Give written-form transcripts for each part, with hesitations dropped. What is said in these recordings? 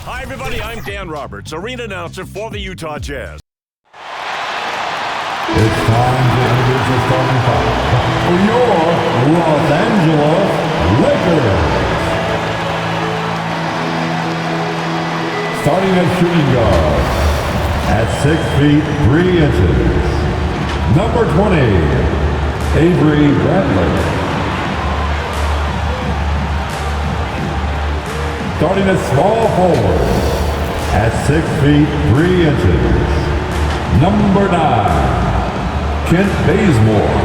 Hi, everybody. I'm Dan Roberts, arena announcer for the Utah Jazz. It's time to introduce the starting five for your Los Angeles Lakers. Starting at shooting guard at 6 feet 3 inches, number 20, Avery Bradley. Starting at small forward at 6 feet 3 inches, number 9, Kent Bazemore.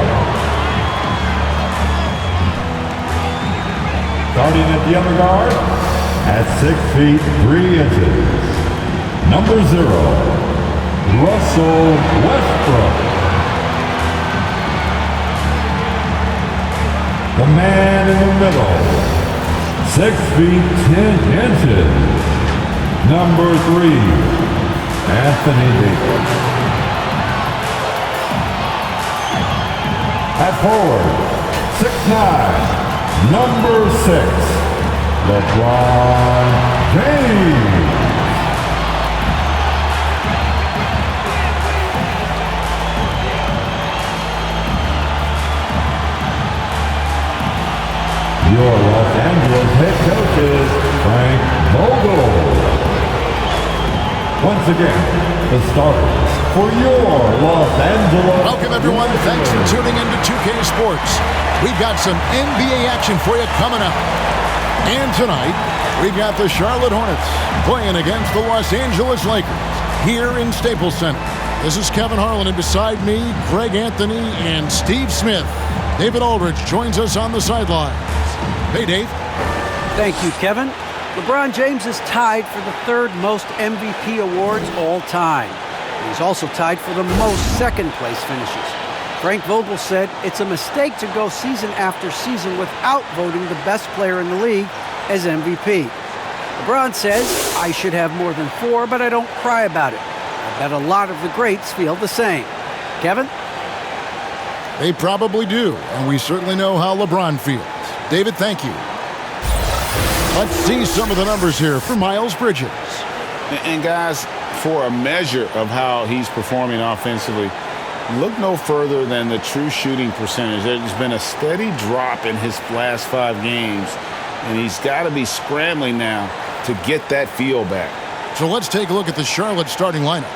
Starting at the other guard at 6 feet 3 inches, number 0, Russell Westbrook. The man in the middle, 6 feet 10 inches, number 3, Anthony Davis. At forward, 6'9", number 6, LeBron James. Your Los Angeles head coach is Frank Vogel. Once again, the starters for your Los Angeles. Welcome, everyone. Thanks for tuning in to 2K Sports. We've got some NBA action for you coming up. And tonight, we've got the Charlotte Hornets playing against the Los Angeles Lakers here in Staples Center. This is Kevin Harlan, and beside me, Greg Anthony and Steve Smith. David Aldridge joins us on the sideline. Hey, Dave. Thank you, Kevin. LeBron James is tied for the third most MVP awards all time. He's also tied for the most second-place finishes. Frank Vogel said it's a mistake to go season after season without voting the best player in the league as MVP. LeBron says, I should have more than 4, but I don't cry about it. I bet a lot of the greats feel the same. Kevin? They probably do, and we certainly know how LeBron feels. David, thank you. Let's see some of the numbers here for Miles Bridges. And guys, for a measure of how he's performing offensively, look no further than the true shooting percentage. There's been a steady drop in his last 5 games, and he's got to be scrambling now to get that feel back. So let's take a look at the Charlotte starting lineup.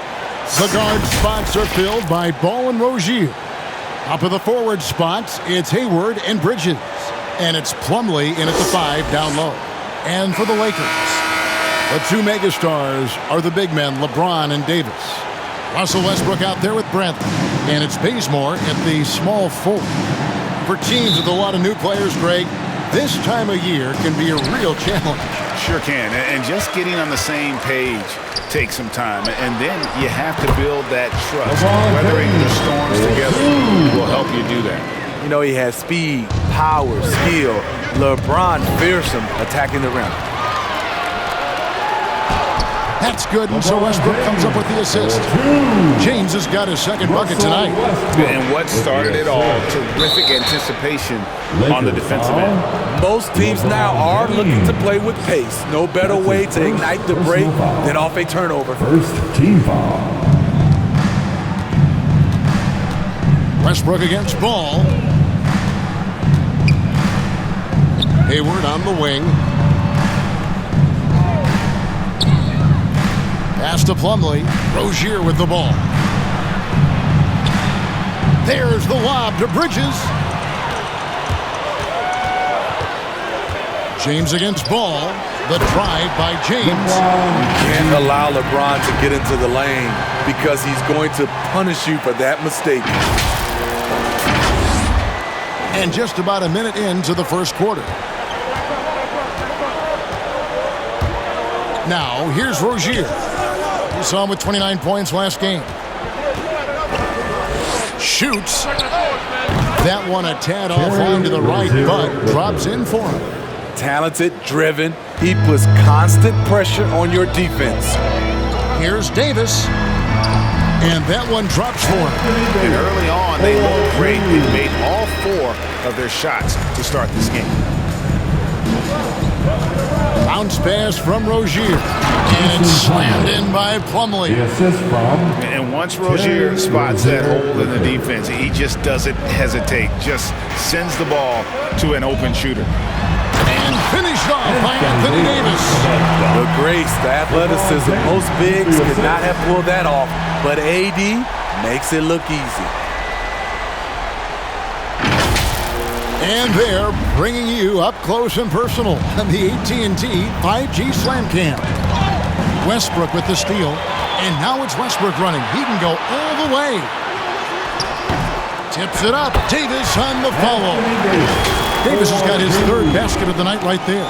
The guard spots are filled by Ball and Rozier. Up at the forward spots, it's Hayward and Bridges. And it's Plumlee in at the 5 down low. And for the Lakers, the 2 megastars are the big men, LeBron and Davis. Russell Westbrook out there with Bradley. And it's Bazemore at the small forward. For teams with a lot of new players, Greg, this time of year can be a real challenge. Sure can. And just getting on the same page takes some time. And then you have to build that trust. Weathering the storms together will help you do that. You know, he has speed, power, skill. LeBron fearsome attacking the rim. That's good, and so Westbrook comes up with the assist. James has got his second bucket tonight. And what started it all, terrific anticipation on the defensive end. Most teams now are looking to play with pace. No better way to ignite the break than off a turnover. First team foul. Westbrook against Ball. Hayward on the wing. Pass to Plumlee. Rozier with the ball. There's the lob to Bridges. James against Ball. The drive by James. Can't allow LeBron to get into the lane because he's going to punish you for that mistake. And just about a minute into the first quarter. Now, here's Rozier. We saw him with 29 points last game. Shoots. That one a tad off onto the right, but drops in for him. Talented, driven. He puts constant pressure on your defense. Here's Davis. And that one drops for him. And early on, they looked great. They made all 4 of their shots to start this game. Bounce pass from Rozier. And it's slammed in by Plumlee. The assist from. And once Rozier spots that hole in the defense, he just doesn't hesitate. Just sends the ball to an open shooter. And finished off by Anthony Davis. The grace, the athleticism. Most bigs could not have pulled that off, but AD makes it look easy. And they're bringing you up close and personal on the AT&T 5G Slam Cam. Westbrook with the steal, and now it's Westbrook running. He can go all the way. Tips it up. Davis on the follow. Davis has got his 3rd basket of the night right there.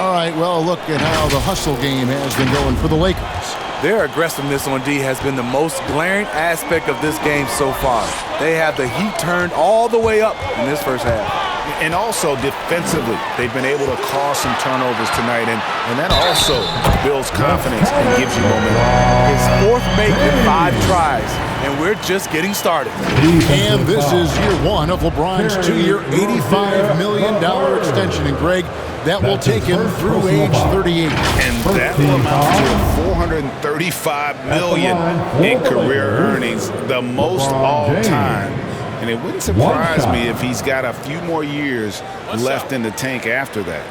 All right, well, look at how the hustle game has been going for the Lakers. Their aggressiveness on D has been the most glaring aspect of this game so far. They have the heat turned all the way up in this first half. And also defensively, they've been able to cause some turnovers tonight, and that also builds confidence and gives you momentum. His 4th make in 5 tries, and we're just getting started. And this is year 1 of LeBron's 2-year, $85 million extension. And Greg, that will take him through age 38. And that will amount to $435 million in career earnings, the most all time. And it wouldn't surprise me if he's got a few more years left in the tank after that.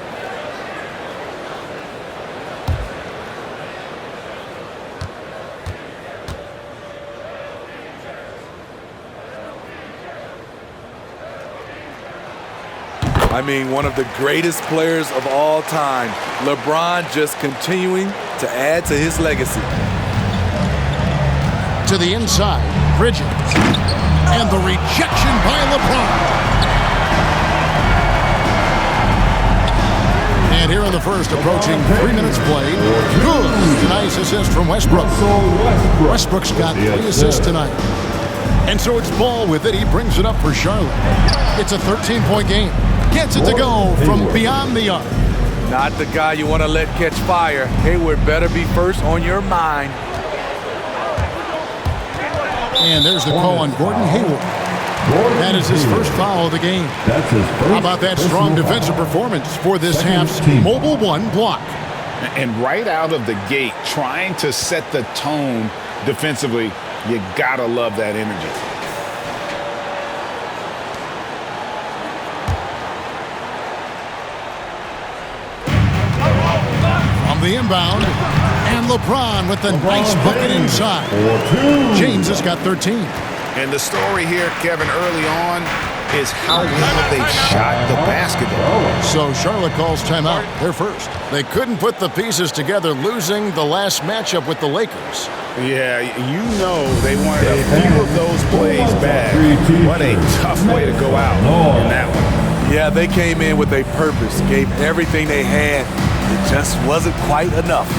I mean, one of the greatest players of all time. LeBron just continuing to add to his legacy. To the inside, Bridges. And the rejection by LeBron. And here in the first, approaching 3 minutes played. Good. Nice assist from Westbrook. Westbrook's got 3 assists tonight. And so it's Ball with it. He brings it up for Charlotte. It's a 13-point game. Gets it to go from beyond the arc. Not the guy you want to let catch fire. Hayward better be first on your mind. And there's the call on Gordon Hayward. That is his first foul of the game. How about that strong defensive performance for this half's Mobile 1 block? And right out of the gate, trying to set the tone defensively, you gotta love that energy. From the inbound, and LeBron with the nice bucket inside. James has got 13. And the story here, Kevin, early on is how well they've shot the basketball. So Charlotte calls timeout. They're first. They couldn't put the pieces together, losing the last matchup with the Lakers. Yeah, you know they wanted a few of those plays back. What a tough way to go out in that one. Yeah, they came in with a purpose, gave everything they had. It just wasn't quite enough.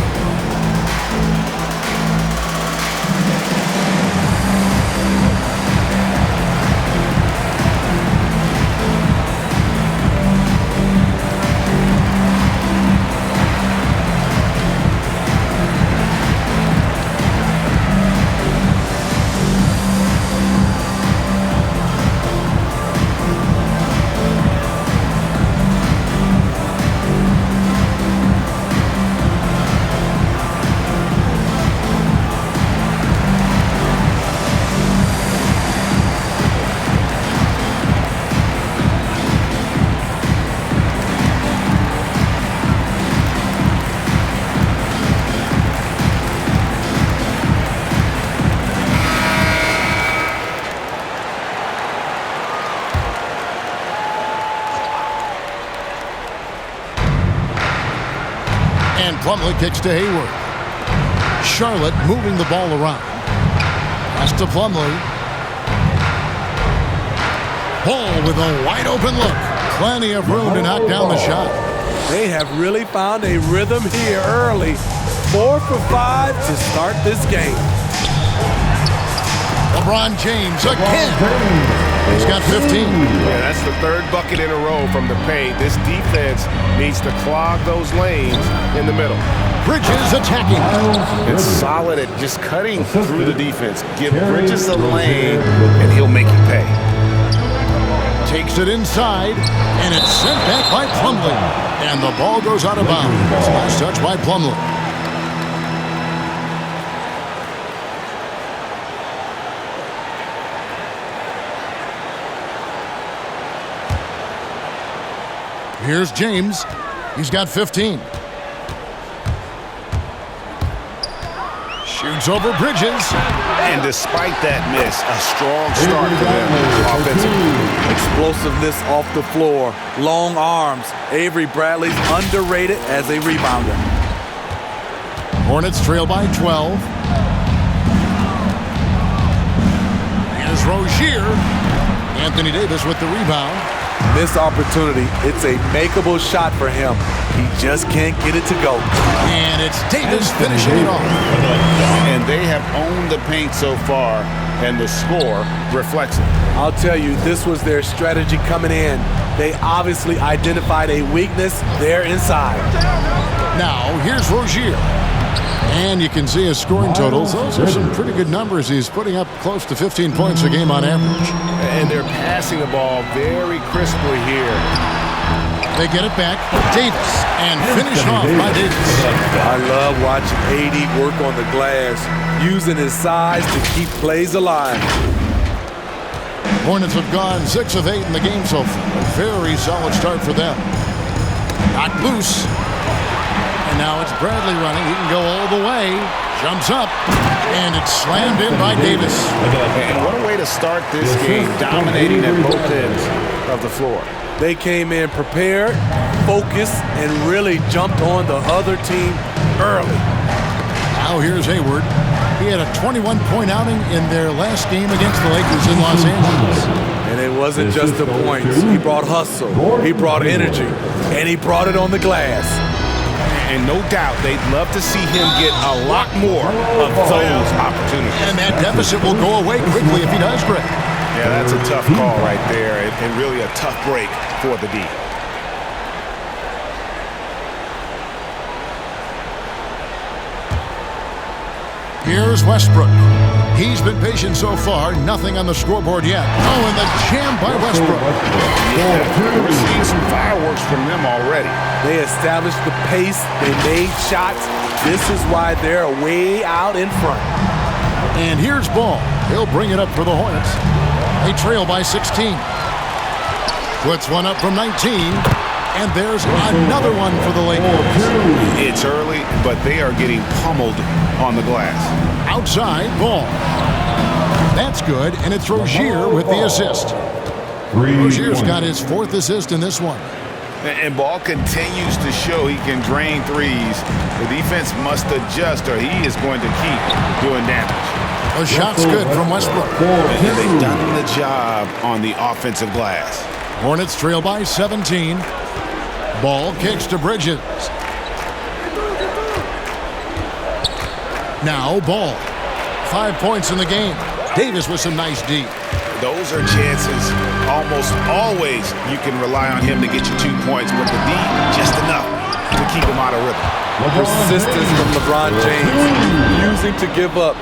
Plumlee kicks to Hayward. Charlotte moving the ball around. Pass to Plumlee. Ball with a wide open look. Plenty of room to knock down the shot. They have really found a rhythm here early. 4 for 5 to start this game. LeBron James again. He's got 15. Yeah, that's the third bucket in a row from the paint. This defense needs to clog those lanes in the middle. Bridges attacking. It's solid at just cutting through the defense. Give Bridges a lane, and he'll make you pay. Takes it inside, and it's sent back by Plumlee. And the ball goes out of bounds. Last touch by Plumlee. Here's James. He's got 15. Shoots over Bridges. And despite that miss, a strong start for them offensively. Explosiveness off the floor, long arms. Avery Bradley's underrated as a rebounder. Hornets trail by 12. Here's Rozier. Anthony Davis with the rebound. Missed opportunity. It's a makeable shot for him. He just can't get it to go. And it's Davis finishing it off. And they have owned the paint so far, and the score reflects it. I'll tell you, this was their strategy coming in. They obviously identified a weakness there inside. Now, here's Rozier. And you can see his scoring totals. Those are some pretty good numbers. He's putting up close to 15 points a game on average. And they're passing the ball very crisply here. They get it back. Davis. And finished off by Davis. I love watching AD work on the glass, using his size to keep plays alive. Hornets have gone 6 of 8 in the game so far. A very solid start for them. Knocked loose. And now it's Bradley running. He can go all the way. Jumps up. And it's slammed in by Davis. And what a way to start this game, dominating at both ends of the floor. They came in prepared, focused, and really jumped on the other team early. Now here's Hayward. He had a 21-point outing in their last game against the Lakers in Los Angeles. And it wasn't just the points. He brought hustle, he brought energy, and he brought it on the glass. And no doubt they'd love to see him get a lot more of those opportunities. And that deficit will go away quickly if he does, Greg. Yeah, that's a tough call right there, and really a tough break for the D. Here's Westbrook. He's been patient so far. Nothing on the scoreboard yet. Oh, and the jam by Westbrook. Yeah, we're seeing some fireworks from them already. They established the pace. They made shots. This is why they're way out in front. And here's Ball. He'll bring it up for the Hornets. They trail by 16. Puts one up from 19. And there's another one for the Lakers. It's early, but they are getting pummeled on the glass. Outside, Ball. That's good, and it's Rozier with the assist. Rozier's got his 4th assist in this one. And Ball continues to show he can drain threes. The defense must adjust, or he is going to keep doing damage. The shot's good from Westbrook. And they've done the job on the offensive glass. Hornets trail by 17. Ball kicks to Bridges. Now Ball. 5 points in the game. Davis with some nice D. Those are chances almost always you can rely on him to get you 2 points, but the D just enough to keep him out of rhythm. Persistence from LeBron James, using to give up.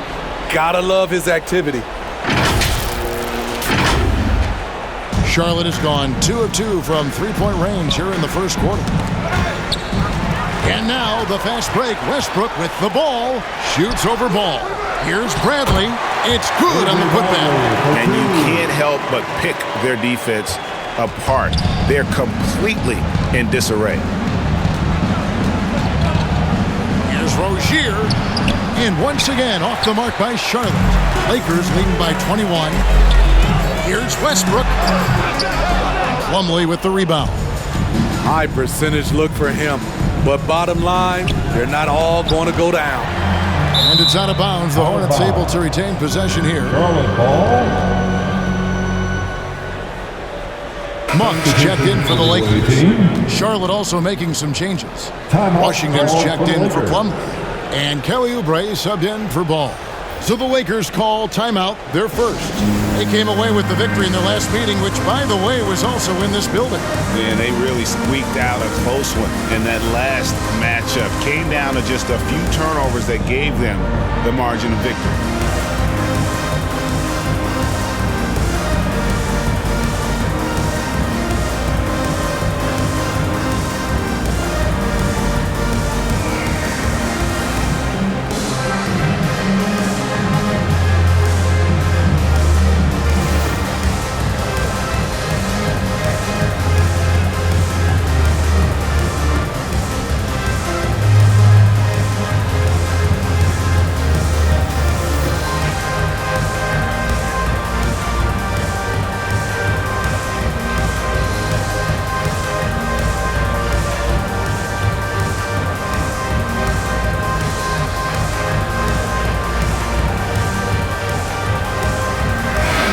Gotta love his activity. Charlotte has gone 2 of 2 from 3-point range here in the first quarter. And now the fast break. Westbrook with the ball. Shoots over Ball. Here's Bradley. It's good on the putback. And you can't help but pick their defense apart. They're completely in disarray. Here's Rozier. And once again off the mark by Charlotte. Lakers leading by 21. Here's Westbrook. Plumlee with the rebound. High percentage look for him. But bottom line, they're not all going to go down. And it's out of bounds. The Hornets able to retain possession here. Charlotte ball. Monk's checked in for the Lakers. Charlotte also making some changes. Washington's checked in for Plumlee. And Kelly Oubre subbed in for Ball. So the Lakers call timeout, their first. They came away with the victory in their last meeting, which, by the way, was also in this building. And they really squeaked out a close one in that last matchup. Came down to just a few turnovers that gave them the margin of victory.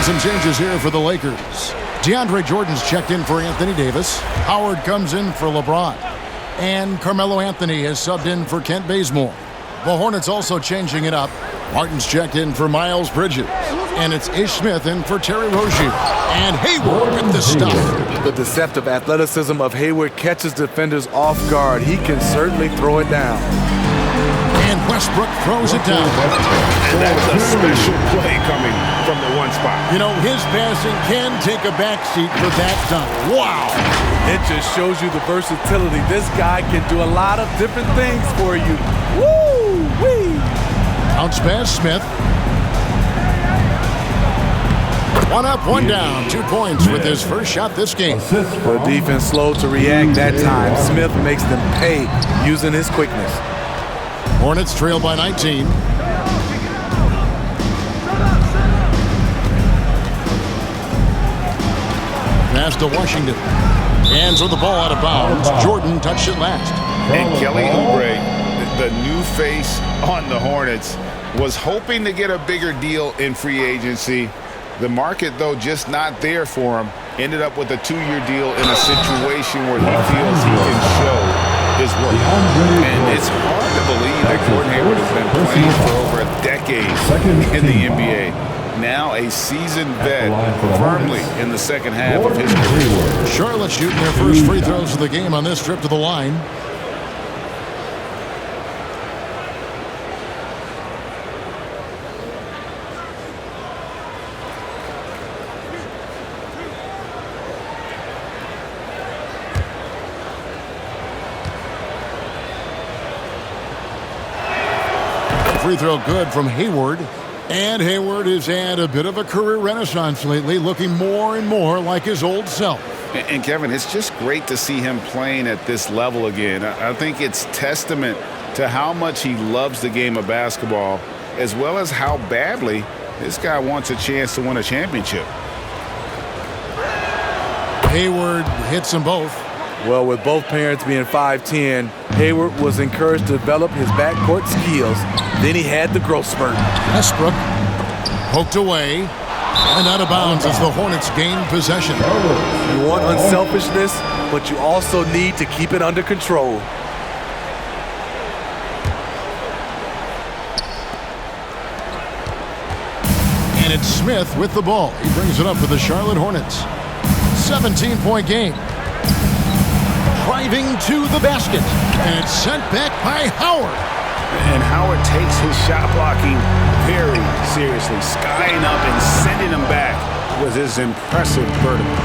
Some changes here for the Lakers. DeAndre Jordan's checked in for Anthony Davis. Howard comes in for LeBron. And Carmelo Anthony has subbed in for Kent Bazemore. The Hornets also changing it up. Martin's checked in for Miles Bridges. And it's Ish Smith in for Terry Rozier. And Hayward with the stop. The deceptive athleticism of Hayward catches defenders off guard. He can certainly throw it down. And Westbrook throws it down. And that's a special play coming from the one spot. You know, his passing can take a backseat for that dunk. Wow. It just shows you the versatility. This guy can do a lot of different things for you. Woo-wee! Bounce pass, Smith. One up, one down. 2 points with his first shot this game. The defense slow to react that time. Smith makes them pay using his quickness. Hornets trail by 19. Pass to Washington. And throw the ball out of bounds. Jordan touched it last. And Kelly Oubre, the new face on the Hornets, was hoping to get a bigger deal in free agency. The market, though, just not there for him. Ended up with a 2-year deal in a situation where he feels he can show his work. And it's hard to believe that Gordon Hayward has been playing for over a decade in the NBA. Now a seasoned vet firmly in the second half of his career. Charlotte shooting their first free throws of the game on this trip to the line. Free throw good from Hayward. And Hayward has had a bit of a career renaissance lately, looking more and more like his old self. And Kevin, it's just great to see him playing at this level again. I think it's testament to how much he loves the game of basketball, as well as how badly this guy wants a chance to win a championship. Hayward hits them both. Well, with both parents being 5'10", Hayward was encouraged to develop his backcourt skills. Then he had the growth spurt. Westbrook poked away and out of bounds as the Hornets gain possession. You want unselfishness, but you also need to keep it under control. And it's Smith with the ball. He brings it up for the Charlotte Hornets. 17-point game. Driving to the basket. And it's sent back by Howard. And Howard takes his shot blocking very seriously, skying up and sending him back with his impressive vertical.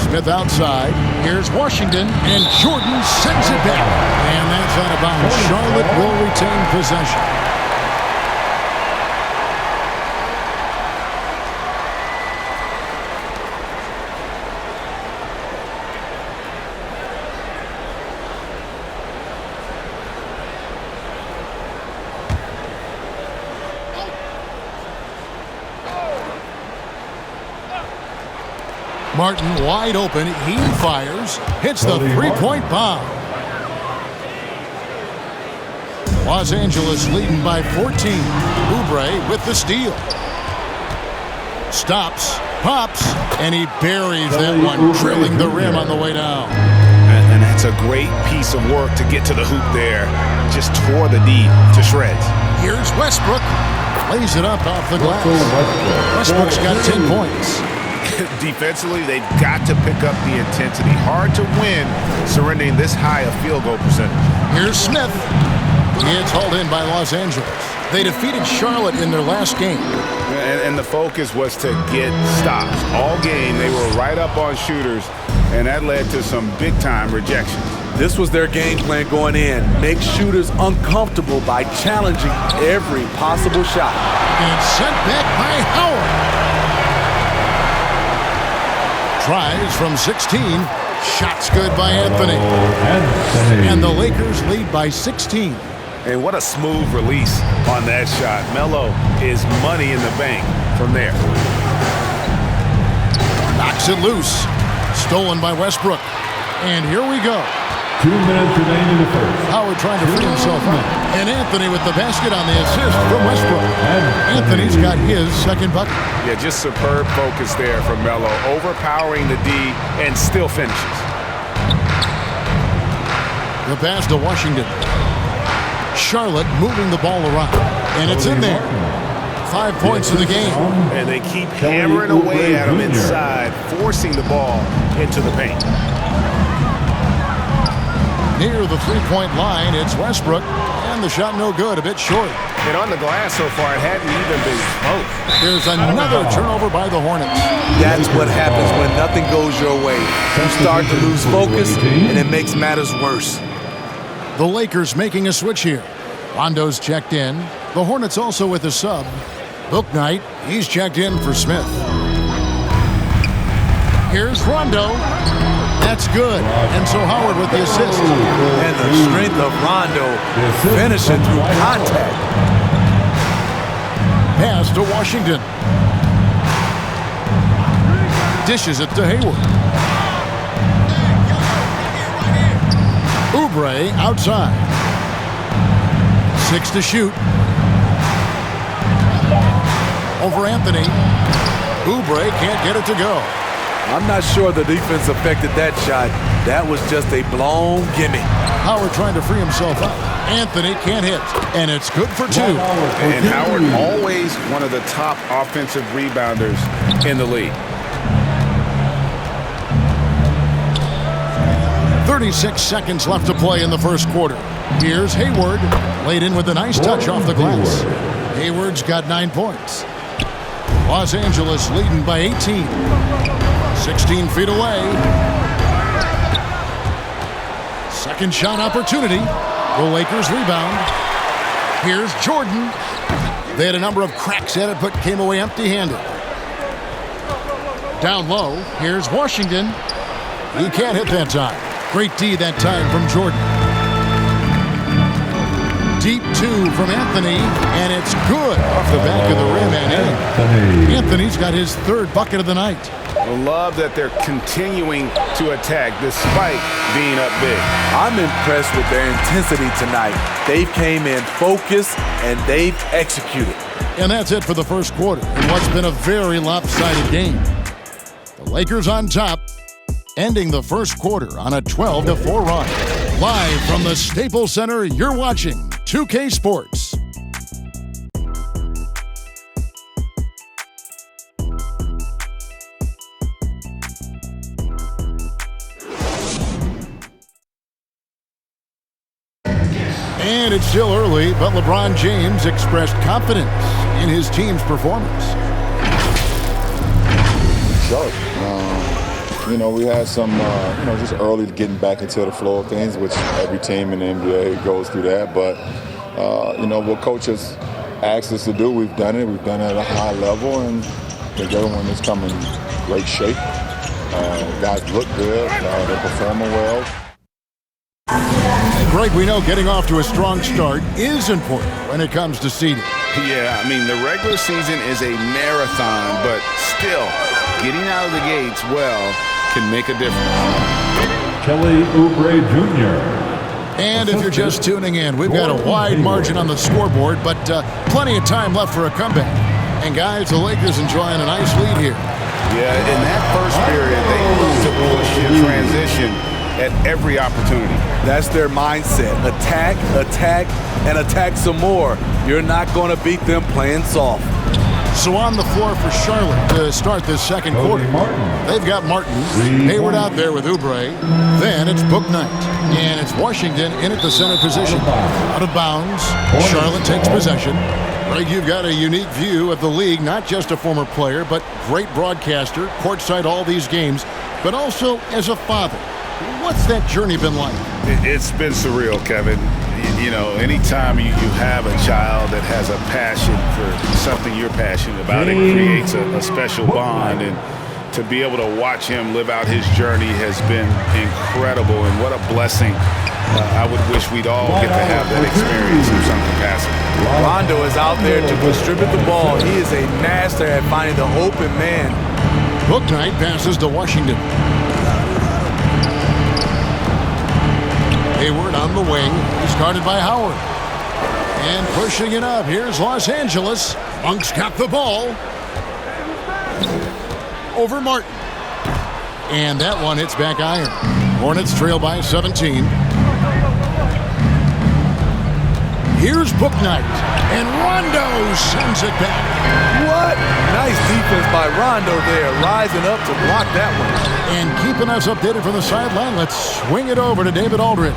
Smith outside. Here's Washington, and Jordan sends it back. And that's out of bounds. Charlotte will retain possession. Martin wide open. He fires. Hits the three-point bomb. Los Angeles leading by 14. Oubre with the steal. Stops, pops, and he buries that one, drilling the rim on the way down. And that's a great piece of work to get to the hoop there. Just tore the D to shreds. Here's Westbrook. Lays it up off the glass. Westbrook's got 10 points. Defensively, they've got to pick up the intensity. Hard to win surrendering this high a field goal percentage. Here's Smith. It's hauled in by Los Angeles. They defeated Charlotte in their last game. And the focus was to get stops. All game, they were right up on shooters, and that led to some big-time rejections. This was their game plan going in. Make shooters uncomfortable by challenging every possible shot. And sent back by Howard. Tries from 16. Shots good by Anthony. And the Lakers lead by 16. And what a smooth release on that shot. Melo is money in the bank from there. Knocks it loose. Stolen by Westbrook. And here we go. 2 minutes remaining in the first. Howard trying to free himself up. And Anthony with the basket on the assist from Westbrook. Anthony's got his second bucket. Yeah, just superb focus there from Melo. Overpowering the D and still finishes. The pass to Washington. Charlotte moving the ball around. And it's in there. 5 points in the game. And they keep hammering away at him inside, forcing the ball into the paint. Near the three-point line, it's Westbrook. And the shot no good, a bit short. And on the glass so far, it hadn't even been close. There's another turnover by the Hornets. That's what happens when nothing goes your way. You start to lose focus, and it makes matters worse. The Lakers making a switch here. Rondo's checked in. The Hornets also with a sub. Bouknight, he's checked in for Smith. Here's Rondo. That's good. And so Howard with the assist. And the strength of Rondo finishing through contact. Pass to Washington. Dishes it to Hayward. Oubre outside. 6 to shoot. Over Anthony. Oubre can't get it to go. I'm not sure the defense affected that shot. That was just a blown gimme. Howard trying to free himself up. Anthony can't hit, and it's good for 2. And Howard always one of the top offensive rebounders in the league. 36 seconds left to play in the first quarter. Here's Hayward, laid in with a nice touch off the glass. Hayward's got 9 points. Los Angeles leading by 18. 16 feet away. Second shot opportunity. The Lakers rebound. Here's Jordan. They had a number of cracks at it, but came away empty-handed. Down low, here's Washington. He can't hit that time. Great D that time from Jordan. Deep 2 from Anthony, and it's good off the back of the rim and in. Anthony's got his 3rd bucket of the night. I love that they're continuing to attack despite being up big. I'm impressed with their intensity tonight. They've came in focused, and they've executed. And that's it for the first quarter in what's been a very lopsided game. The Lakers on top, ending the first quarter on a 12-4 run. Live from the Staples Center, you're watching 2K Sports. And it's still early, but LeBron James expressed confidence in his team's performance. Sure. You know, we had some, just early getting back into the flow of things, which every team in the NBA goes through that. But, what coaches asked us to do, we've done it. We've done it at a high level, and I think everyone is coming in great shape. Guys look good. They're performing well. Greg, we know getting off to a strong start is important when it comes to seeding. Yeah, I mean, the regular season is a marathon, but still, getting out of the gates well can make a difference. Kelly Oubre Jr. And if you're just tuning in, we've got a wide margin on the scoreboard, but plenty of time left for a comeback. And guys, the Lakers enjoying a nice lead here. Yeah, in that first period, they looked to push in transition at every opportunity. That's their mindset. Attack, attack, and attack some more. You're not going to beat them playing soft. So on the floor for Charlotte to start this second quarter. They've got Martin, Hayward out there with Oubre. Then it's Bouknight. And it's Washington in at the center position. Out of bounds. Charlotte takes possession. Greg, you've got a unique view of the league, not just a former player, but great broadcaster, courtside all these games, but also as a father. What's that journey been like? It's been surreal, Kevin. You know, anytime you have a child that has a passion for something you're passionate about, it creates a special bond. And to be able to watch him live out his journey has been incredible. And what a blessing. I would wish we'd all get to have that experience in some capacity. Rondo is out there to distribute the ball. He is a master at finding the open man. Bouknight passes to Washington. Hayward on the wing. He's guarded by Howard. And pushing it up. Here's Los Angeles. Monk's got the ball. Over Martin. And that one hits back iron. Hornets trail by 17. Here's Bouknight. And Rondo sends it back. What? Nice defense by Rondo there, rising up to block that one. And keeping us updated from the sideline, let's swing it over to David Aldridge.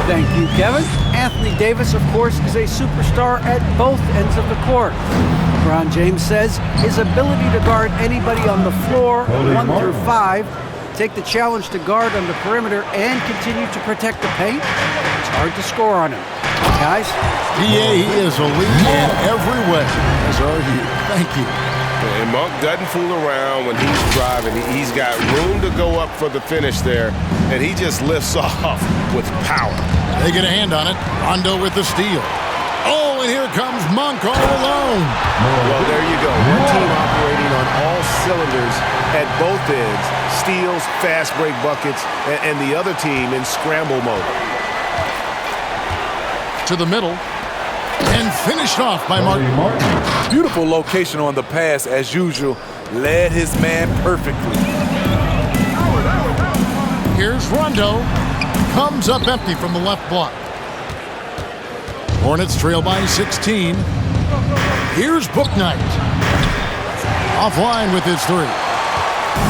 Thank you, Kevin. Anthony Davis, of course, is a superstar at both ends of the court. LeBron James says his ability to guard anybody on the floor, 1 through 5, take the challenge to guard on the perimeter, and continue to protect the paint, it's hard to score on him. Guys? Yeah, he is elite in every way, as are you. Thank you. And Monk doesn't fool around when he's driving. He's got room to go up for the finish there, and he just lifts off with power. They get a hand on it. Rondo with the steal. Oh, and here comes Monk all alone. Well, there you go. One team operating on all cylinders at both ends. Steals, fast break buckets, and the other team in scramble mode. To the middle. And finished off by Martin. Beautiful location on the pass, as usual. Led his man perfectly. Here's Rondo. Comes up empty from the left block. Hornets trail by 16. Here's Bouknight. Offline with his 3.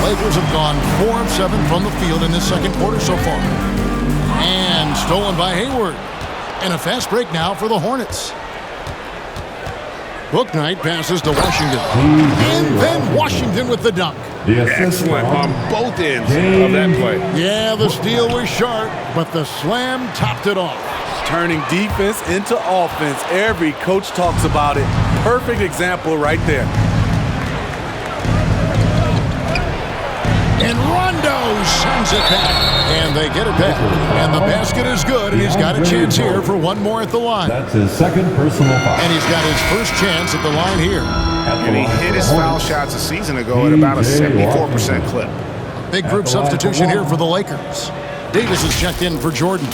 Lakers have gone 4 of 7 from the field in this second quarter so far. And stolen by Hayward. And a fast break now for the Hornets. Bouknight passes to Washington. And then Washington with the dunk. Excellent on both ends of that play. Yeah, the steal was sharp, but the slam topped it off. Turning defense into offense. Every coach talks about it. Perfect example right there. And Rondo sends it back. And they get it back. And the basket is good, and he's got a chance here for one more at the line. That's his second personal foul. And he's got his first chance at the line here. And he hit his foul shots a season ago at about a 74% clip. Big group substitution here for the Lakers. Davis is checked in for Jordan.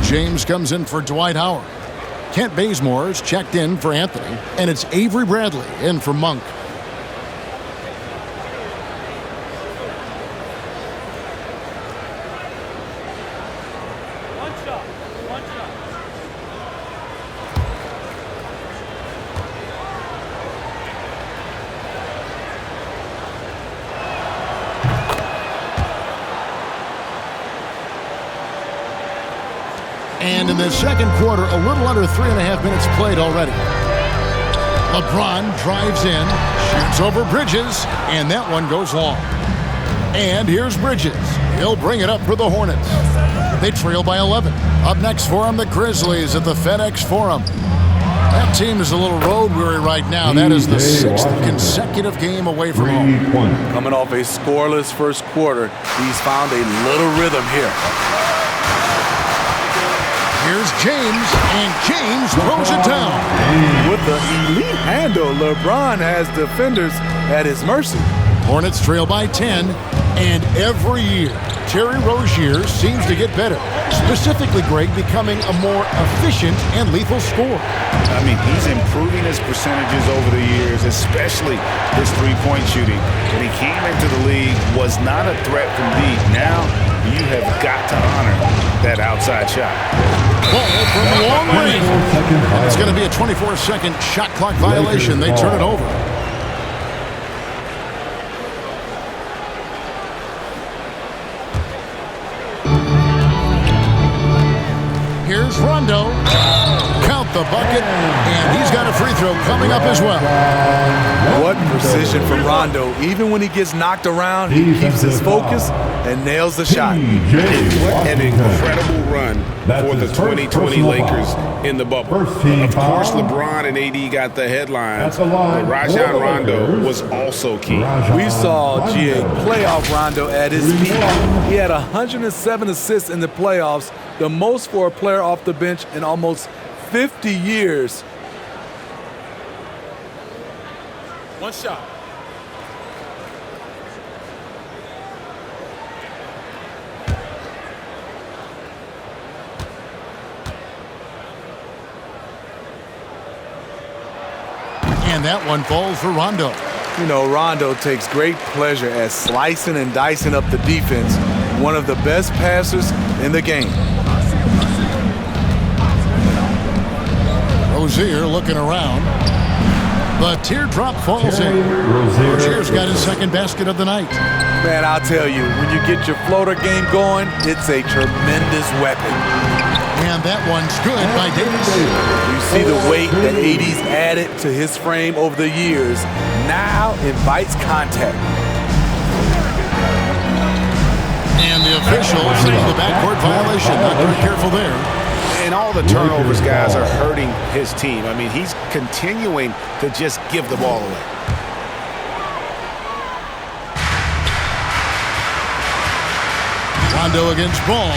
James comes in for Dwight Howard. Kent Bazemore is checked in for Anthony. And it's Avery Bradley in for Monk. And in the second quarter, a little under 3.5 minutes played already. LeBron drives in, shoots over Bridges, and that one goes long. And here's Bridges. He'll bring it up for the Hornets. They trail by 11. Up next for them, the Grizzlies at the FedEx Forum. That team is a little road weary right now. That is the 6th consecutive game away from home. Coming off a scoreless first quarter, he's found a little rhythm here. Here's James, and James throws it down. With the elite handle, LeBron has defenders at his mercy. Hornets trail by 10, and every year, Terry Rozier seems to get better. Specifically, Greg, becoming a more efficient and lethal scorer. I mean, he's improving his percentages over the years, especially his three-point shooting. When he came into the league, was not a threat from deep. Now, you have got to honor that outside shot. Ball from long range. It's going to be a 24-second shot clock violation. They turn it over. Here's Rondo. Count the bucket, and he's got a free throw coming up as well. What precision from Rondo. Even when he gets knocked around, he keeps his focus and nails the shot. What an incredible run for the 2020 Lakers in the bubble. Of course, LeBron and AD got the headlines, but Rajon Rondo was also key. We saw GA playoff Rondo at his peak. He had 107 assists in the playoffs, the most for a player off the bench in almost 50 years. One shot. And that one falls for Rondo. You know, Rondo takes great pleasure at slicing and dicing up the defense. One of the best passers in the game. Rozier looking around. The teardrop falls in. Rozier's got his second basket of the night. Man, I'll tell you, when you get your floater game going, it's a tremendous weapon. And that one's good by Davis. You see the weight that AD's added to his frame over the years. Now invites contact. And the official sees the backcourt violation. Not very careful there. And all the turnovers, guys, are hurting his team. I mean, he's continuing to just give the ball away. Rondo against Ball.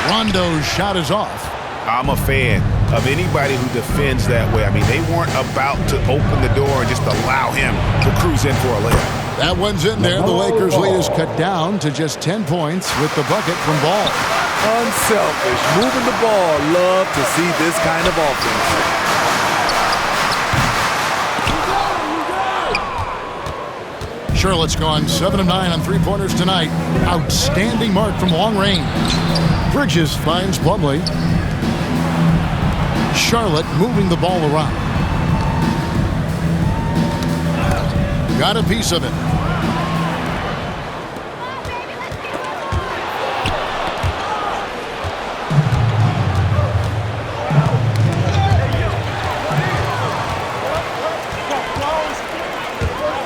Rondo's shot is off. I'm a fan of anybody who defends that way. I mean, they weren't about to open the door and just allow him to cruise in for a layup. That one's in there. The Lakers' lead is cut down to just 10 points with the bucket from Ball. Unselfish, moving the ball. Love to see this kind of offense. Charlotte's gone 7 of 9 on three-pointers tonight. Outstanding mark from long range. Bridges finds Plumlee. Charlotte moving the ball around. Got a piece of it.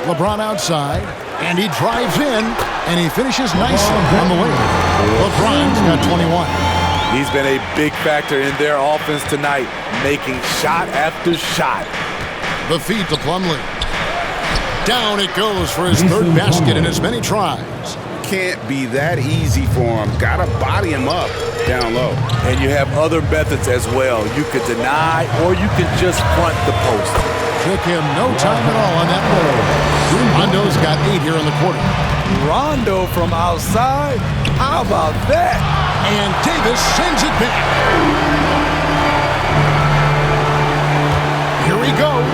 LeBron outside, and he drives in, and he finishes nicely on the way. LeBron's got 21. He's been a big factor in their offense tonight, making shot after shot. The feed to Plumlee. Down it goes for his third basket in as many tries. Can't be that easy for him. Gotta body him up down low. And you have other methods as well. You could deny, or you could just front the post. Took him no time at all on that move. Rondo's got 8 here in the quarter. Rondo from outside? How about that? And Davis sends it back. Here he goes.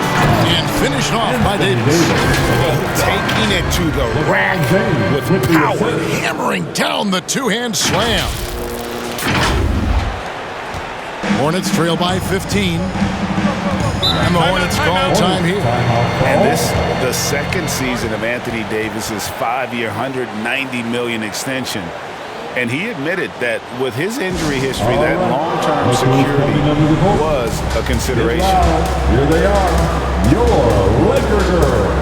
And finished off by Davis. Taking it to the rack with power. Hammering down the two-hand slam. Hornets trail by 15. And the Hornets call time here. And this, the second season of Anthony Davis's 5-year, $190 million extension. And he admitted that with his injury history, that long-term security was a consideration. Here they are, your Laker girls.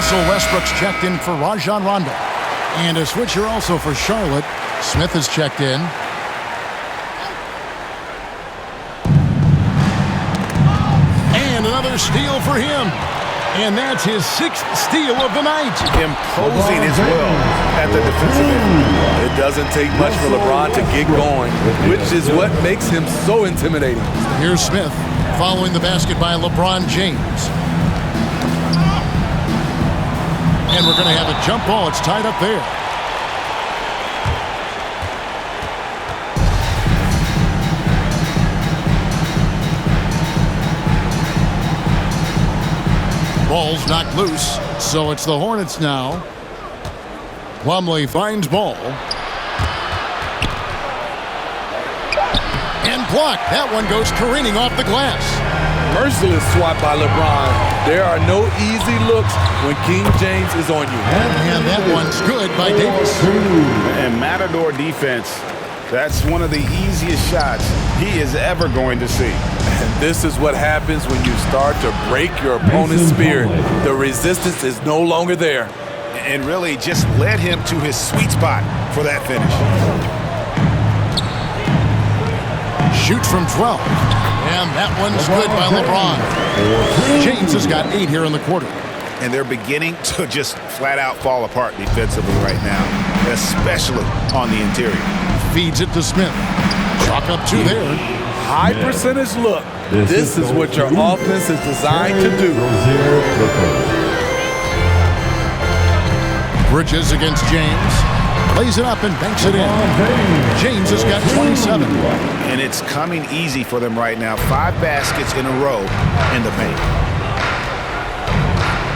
Russell Westbrook's checked in for Rajon Rondo. And a switcher also for Charlotte. Smith has checked in. And another steal for him. And that's his 6th steal of the night. Imposing his will at the defensive end. It doesn't take much for LeBron to get going, which is what makes him so intimidating. Here's Smith following the basket by LeBron James. And we're going to have a jump ball. It's tied up there. Ball's knocked loose, so it's the Hornets now. Plumlee finds ball. And blocked. That one goes careening off the glass. Merciless swat by LeBron. There are no easy looks when King James is on you. And that one's good by Davis. And Matador defense, that's one of the easiest shots he is ever going to see. And this is what happens when you start to break your opponent's spirit. The resistance is no longer there. And really just led him to his sweet spot for that finish. Shoots from 12. And that one's good by LeBron. James has got 8 here in the quarter. And they're beginning to just flat out fall apart defensively right now, especially on the interior. Feeds it to Smith. Chalk up 2 there. High percentage look. This is what your offense is designed to do. Bridges against James. Lays it up and banks it in. James has got 27. And it's coming easy for them right now. 5 baskets in a row in the paint.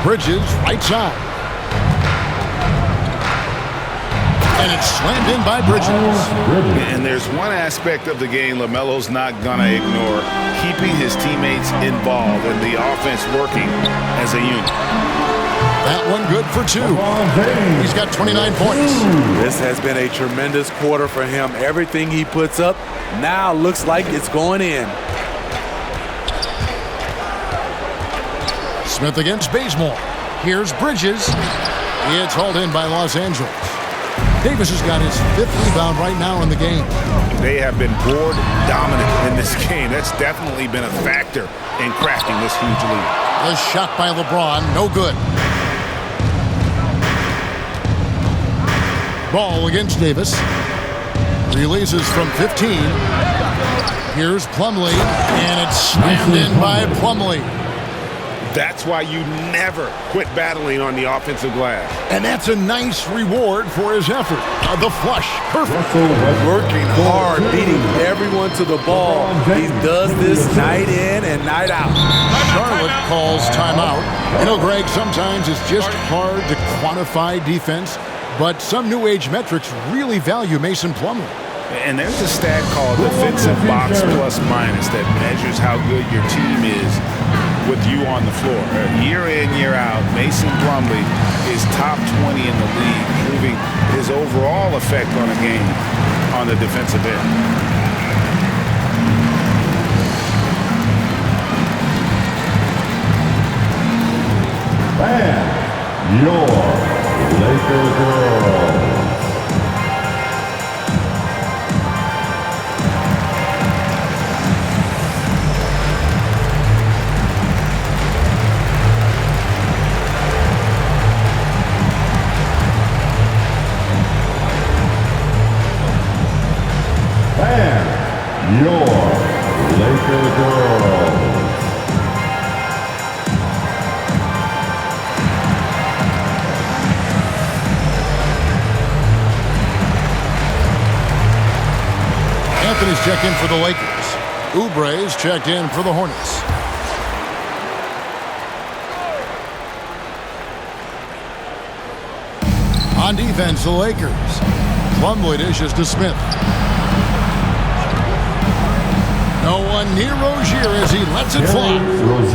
Bridges, right side. And it's slammed in by Bridges. And there's one aspect of the game LaMelo's not going to ignore, keeping his teammates involved and the offense working as a unit. That one good for 2. He's got 29 points. This has been a tremendous quarter for him. Everything he puts up now looks like it's going in. Smith against Bazemore. Here's Bridges. It's hauled in by Los Angeles. Davis has got his 5th rebound right now in the game. They have been board dominant in this game. That's definitely been a factor in crafting this huge lead. A shot by LeBron, no good. Ball against Davis. Releases from 15. Here's Plumlee, and it's slammed in by Plumlee. That's why you never quit battling on the offensive glass. And that's a nice reward for his effort. The flush, perfect. Working hard, beating everyone to the ball. He does this night in and night out. Charlotte calls timeout. You know, Greg, sometimes it's just hard to quantify defense, but some new age metrics really value Mason Plumlee. And there's a stat called defensive box plus minus that measures how good your team is with you on the floor. Year in, year out, Mason Plumlee is top 20 in the league, proving his overall effect on a game on the defensive end. And your Laker girls. And your Laker girls. Anthony's checked in for the Lakers. Oubre's checked in for the Hornets. On defense, the Lakers. Plumlee dishes to Smith. No one near Rozier as he lets it fly.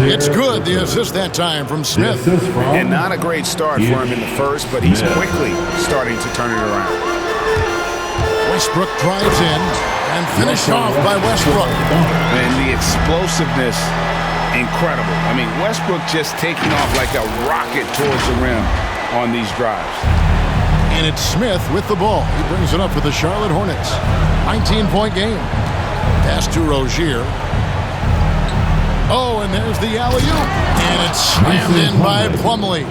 It's good, the assist that time from Smith. And not a great start for him in the first, but he's quickly starting to turn it around. Westbrook drives in and finished off by Westbrook. And the explosiveness incredible. I mean, Westbrook just taking off like a rocket towards the rim on these drives. And it's Smith with the ball. He brings it up for the Charlotte Hornets. 19-point game. Pass to Rozier. Oh, and there's the alley-oop. And it's slammed in by Plumlee.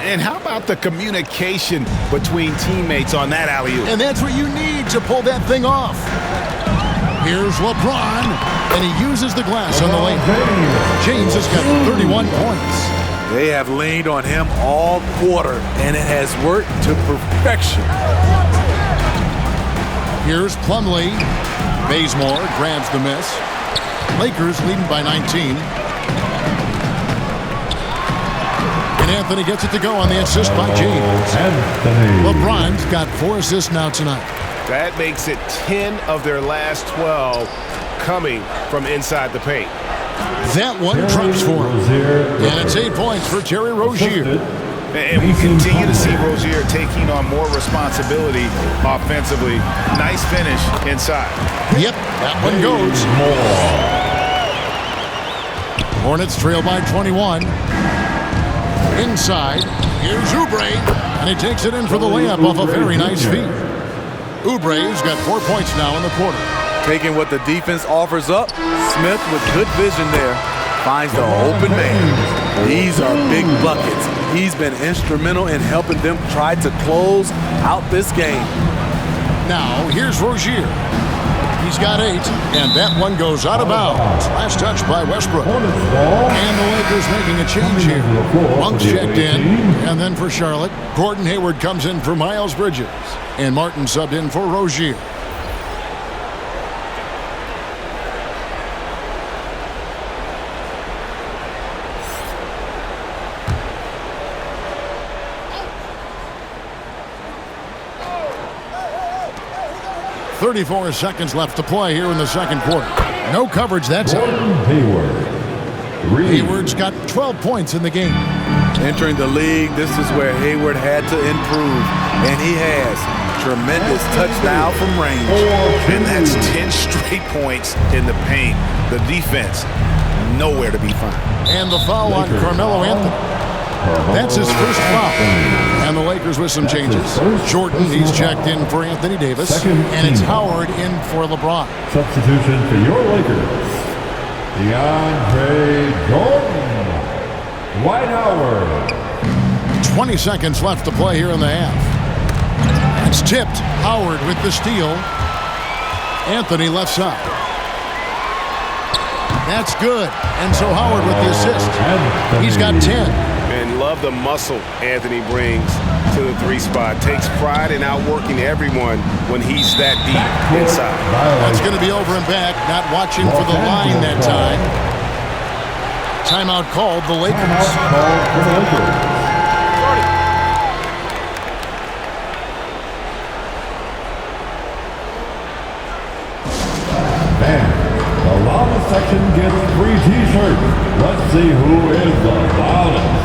And how about the communication between teammates on that alley-oop? And that's what you need to pull that thing off. Here's LeBron, and he uses the glass on the lane. James has got 31 points. They have leaned on him all quarter, and it has worked to perfection. Here's Plumlee. Bazemore grabs the miss. Lakers leading by 19. And Anthony gets it to go on the assist by James. LeBron's got 4 assists now tonight. That makes it 10 of their last 12 coming from inside the paint. That one drops for him. And it's 8 points for Terry Rozier. And we continue to see Rozier taking on more responsibility offensively. Nice finish inside. Yep, that one goes. Hornets trail by 21. Inside, here's Oubre, and he takes it in for the layup off a very nice feed. Oubre's got 4 points now in the quarter. Taking what the defense offers up, Smith with good vision there finds the open man. These are big buckets. He's been instrumental in helping them try to close out this game. Now, here's Rozier. He's got 8, and that one goes out of bounds. Last touch by Westbrook. And the Lakers making a change here. Monk's checked in, and then for Charlotte, Gordon Hayward comes in for Miles Bridges. And Martin subbed in for Rozier. .34 seconds left to play here in the second quarter. No coverage that time. Hayward's got 12 points in the game. Entering the league, this is where Hayward had to improve, and he has. Tremendous touchdown from range. And that's 10 straight points in the paint. The defense, nowhere to be found. And the foul on Carmelo Anthony. That's his first foul. And the Lakers with some changes. Jordan, he's checked in for Anthony Davis. And it's Howard in for LeBron. Substitution for your Lakers. DeAndre Jordan. Dwight Howard. 20 seconds left to play here in the half. It's tipped. Howard with the steal. Anthony left side. That's good. And so Howard with the assist. He's got 10. And love the muscle Anthony brings to the 3 spot. Takes pride in outworking everyone when he's that deep inside. That's going to be over and back. Not watching for the line that time. Timeout called the Lakers. And the loudest section gets free t-shirts. Let's see who is the loudest.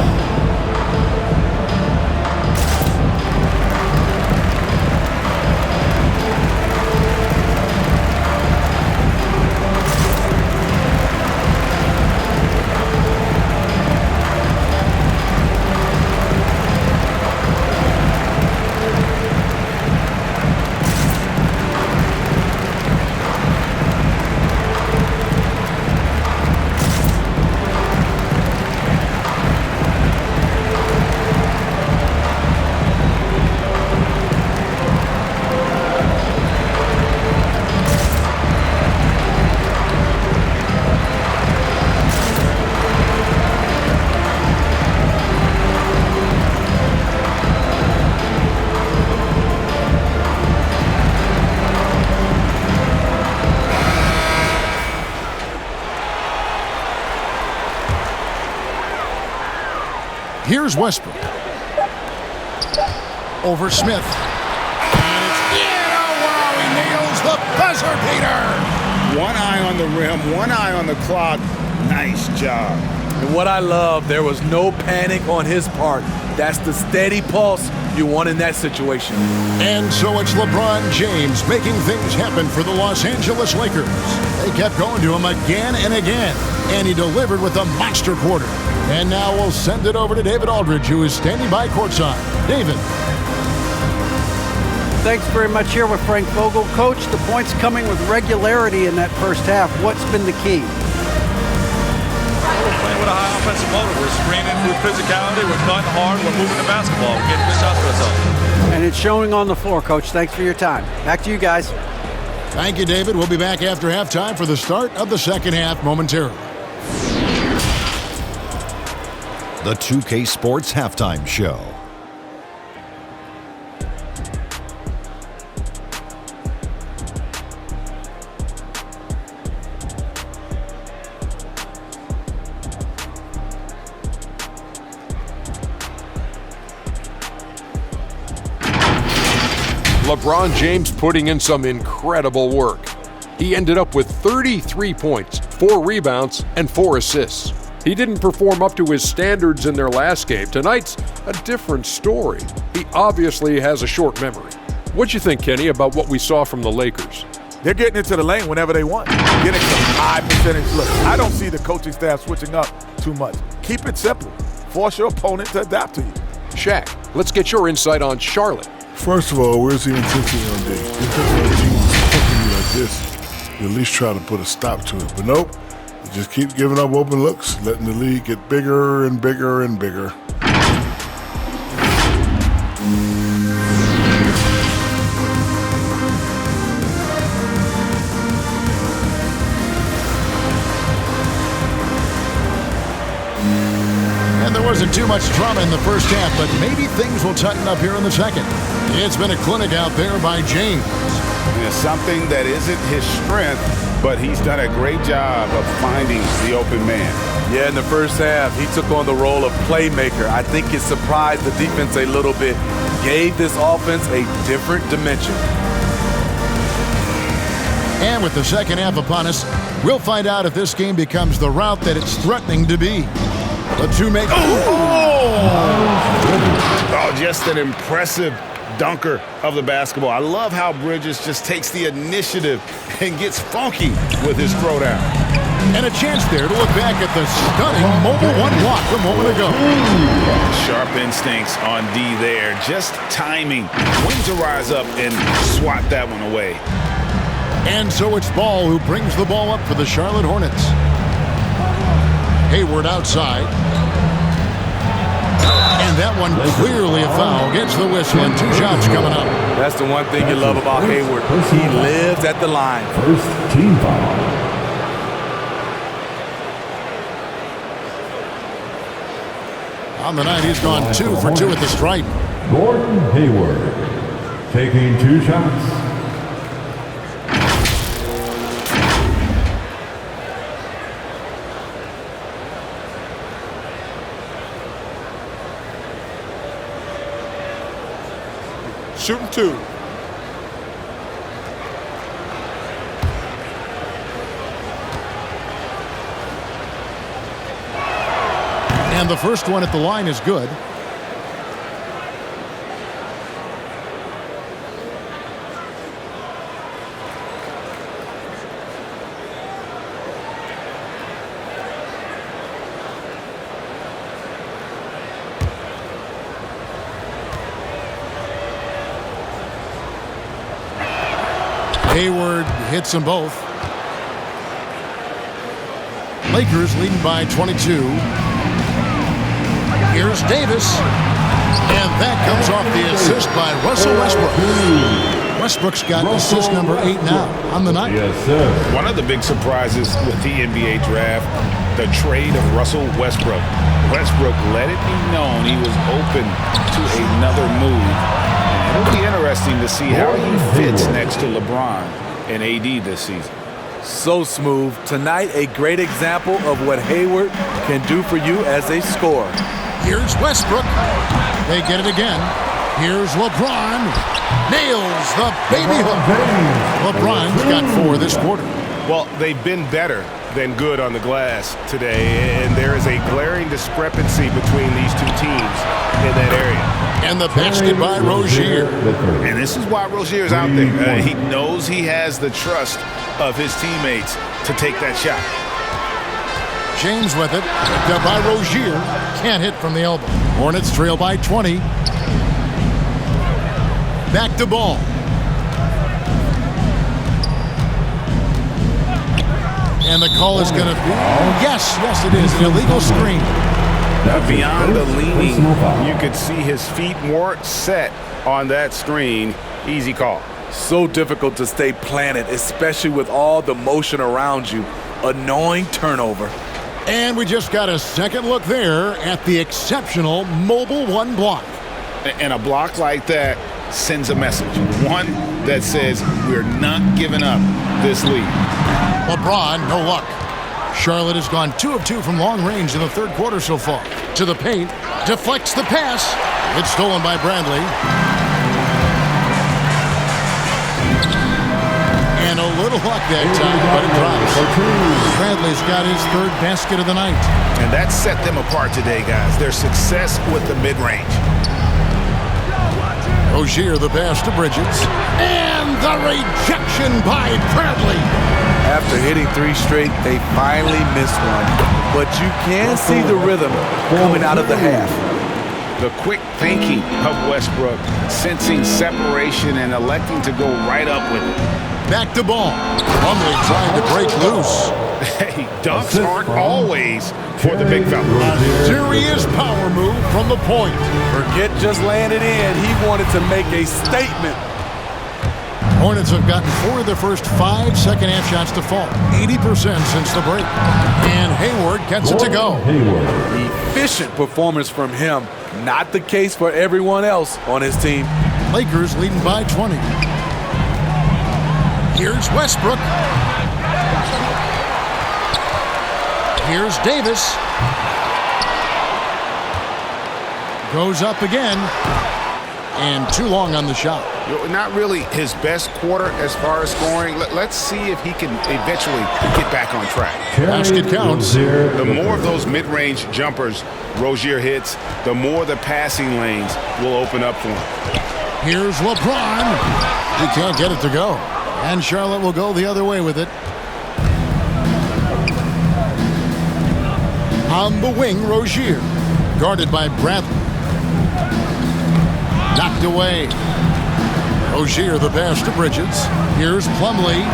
Here's Westbrook. Over Smith. Wow, he nails the buzzer beater. One eye on the rim, one eye on the clock. Nice job. And what I love, there was no panic on his part. That's the steady pulse you want in that situation. And so it's LeBron James making things happen for the Los Angeles Lakers. They kept going to him again and again, and he delivered with a monster quarter. And now we'll send it over to David Aldridge, who is standing by courtside. David. Thanks very much here with Frank Vogel. Coach, the points coming with regularity in that first half. What's been the key? We're playing with a high offensive motor. We're screening with physicality. We're cutting hard. We're moving the basketball. We're getting good shots for ourselves. And it's showing on the floor, Coach. Thanks for your time. Back to you guys. Thank you, David. We'll be back after halftime for the start of the second half momentarily. The 2K Sports Halftime Show. LeBron James putting in some incredible work. He ended up with 33 points, 4 rebounds, and 4 assists. He didn't perform up to his standards in their last game. Tonight's a different story. He obviously has a short memory. What'd you think, Kenny, about what we saw from the Lakers? They're getting into the lane whenever they want, getting some high percentage looks. I don't see the coaching staff switching up too much. Keep it simple. Force your opponent to adapt to you. Shaq, let's get your insight on Charlotte. First of all, where's the intensity on D? Because when a team is fucking you like this, you at least try to put a stop to it. But nope, you just keep giving up open looks, letting the league get bigger and bigger and bigger. And there wasn't too much drama in the first half, but maybe things will tighten up here in the second. It's been a clinic out there by James. It's something that isn't his strength, but he's done a great job of finding the open man. Yeah, in the first half, he took on the role of playmaker. I think it surprised the defense a little bit, gave this offense a different dimension. And with the second half upon us, we'll find out if this game becomes the route that it's threatening to be. The two make... Oh, just an impressive dunker of the basketball. I love how Bridges just takes the initiative and gets funky with his throwdown. And a chance there to look back at the stunning mobile one block a moment ago. Sharp instincts on D there. Just timing. When to rise up and swat that one away. And so it's Ball who brings the ball up for the Charlotte Hornets. Hayward outside. And that one clearly a foul. Gets the whistle and 2 shots coming up. That's the one thing you love about Hayward. He lives at the line. First team foul. On the night, he's gone 2 for 2 at the stripe. Gordon Hayward taking 2 shots. Shooting 2. And the first one at the line is good. Hayward hits them both. Lakers leading by 22. Here's Davis. And that comes off the assist by Russell Westbrook. Westbrook's got assist number 8 now on the night. Yes, sir. One of the big surprises with the NBA draft, the trade of Russell Westbrook. Westbrook let it be known he was open to another move. It'll be interesting to see how he fits next to LeBron and AD this season. So smooth. Tonight, a great example of what Hayward can do for you as a scorer. Here's Westbrook. They get it again. Here's LeBron. Nails the baby hook. LeBron's got 4 this quarter. Well, they've been better than good on the glass today, and there is a glaring discrepancy between these two teams in that area. And the basket by Rozier. And this is why Rozier's out there. He knows he has the trust of his teammates to take that shot. James with it. Picked up by Rozier. Can't hit from the elbow. Hornets trail by 20. Back to Ball. And the call is going to be, yes, it is, an illegal screen. But beyond the leaning, you could see his feet weren't set on that screen. Easy call. So difficult to stay planted, especially with all the motion around you. Annoying turnover. And we just got a second look there at the exceptional Mobile One block. And a block like that sends a message. One that says we're not giving up this lead. LeBron, no luck. Charlotte has gone 2 of 2 from long range in the third quarter so far. To the paint, deflects the pass. It's stolen by Bradley. And a little luck that time, but it drops. Bradley's got his third basket of the night. And that set them apart today, guys. Their success with the mid-range. Rozier the pass to Bridges. And the rejection by Bradley. After hitting 3 straight, they finally missed one. But you can see the rhythm coming out of the half. The quick thinking of Westbrook, sensing separation and electing to go right up with it. Back to Ball. Plumlee trying to break loose. Hey, dunks aren't always for the big fella. A serious power move from the point. Forget just laying it in. He wanted to make a statement. Hornets have gotten 4 of their first 5 second-half shots to fall. 80% since the break. And Hayward gets it to go. Efficient performance from him. Not the case for everyone else on his team. Lakers leading by 20. Here's Westbrook. Here's Davis. Goes up again. And too long on the shot. Not really his best quarter as far as scoring. Let's see if he can eventually get back on track. Basket counts. The more of those mid-range jumpers Rozier hits, the more the passing lanes will open up for him. Here's LeBron. He can't get it to go. And Charlotte will go the other way with it. On the wing, Rozier. Guarded by Bradley. Knocked away. Rozier the pass to Bridges. Here's Plumlee.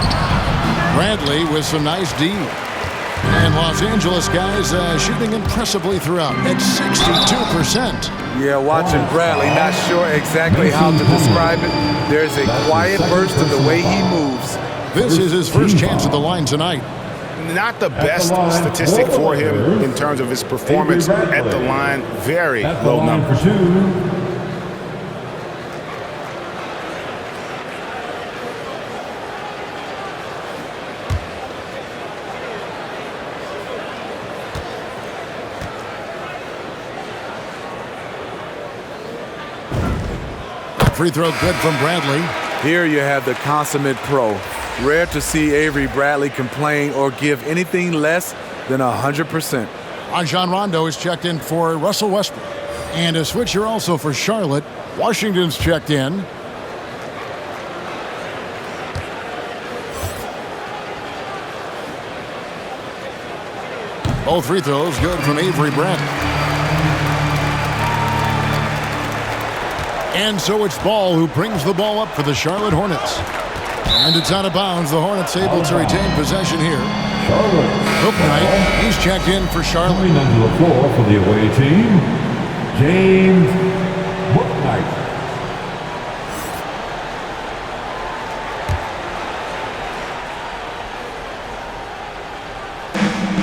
Bradley with some nice D. And Los Angeles guys shooting impressively throughout at 62%. Yeah, watching Bradley, not sure exactly how to describe it. There's a quiet burst in the way he moves. This is his first chance at the line tonight. Not the best statistic for him in terms of his performance at the line. Very low number. Free throw good from Bradley. Here you have the consummate pro. Rare to see Avery Bradley complain or give anything less than 100%. Rajon Rondo is checked in for Russell Westbrook. And a switcher also for Charlotte. Washington's checked in. Both free throws good from Avery Bradley. And so it's Ball who brings the ball up for the Charlotte Hornets. And it's out of bounds. The Hornets able to retain possession here. Hook Knight, he's checked in for Charlotte. Coming onto the floor for the away team, James Hook Knight.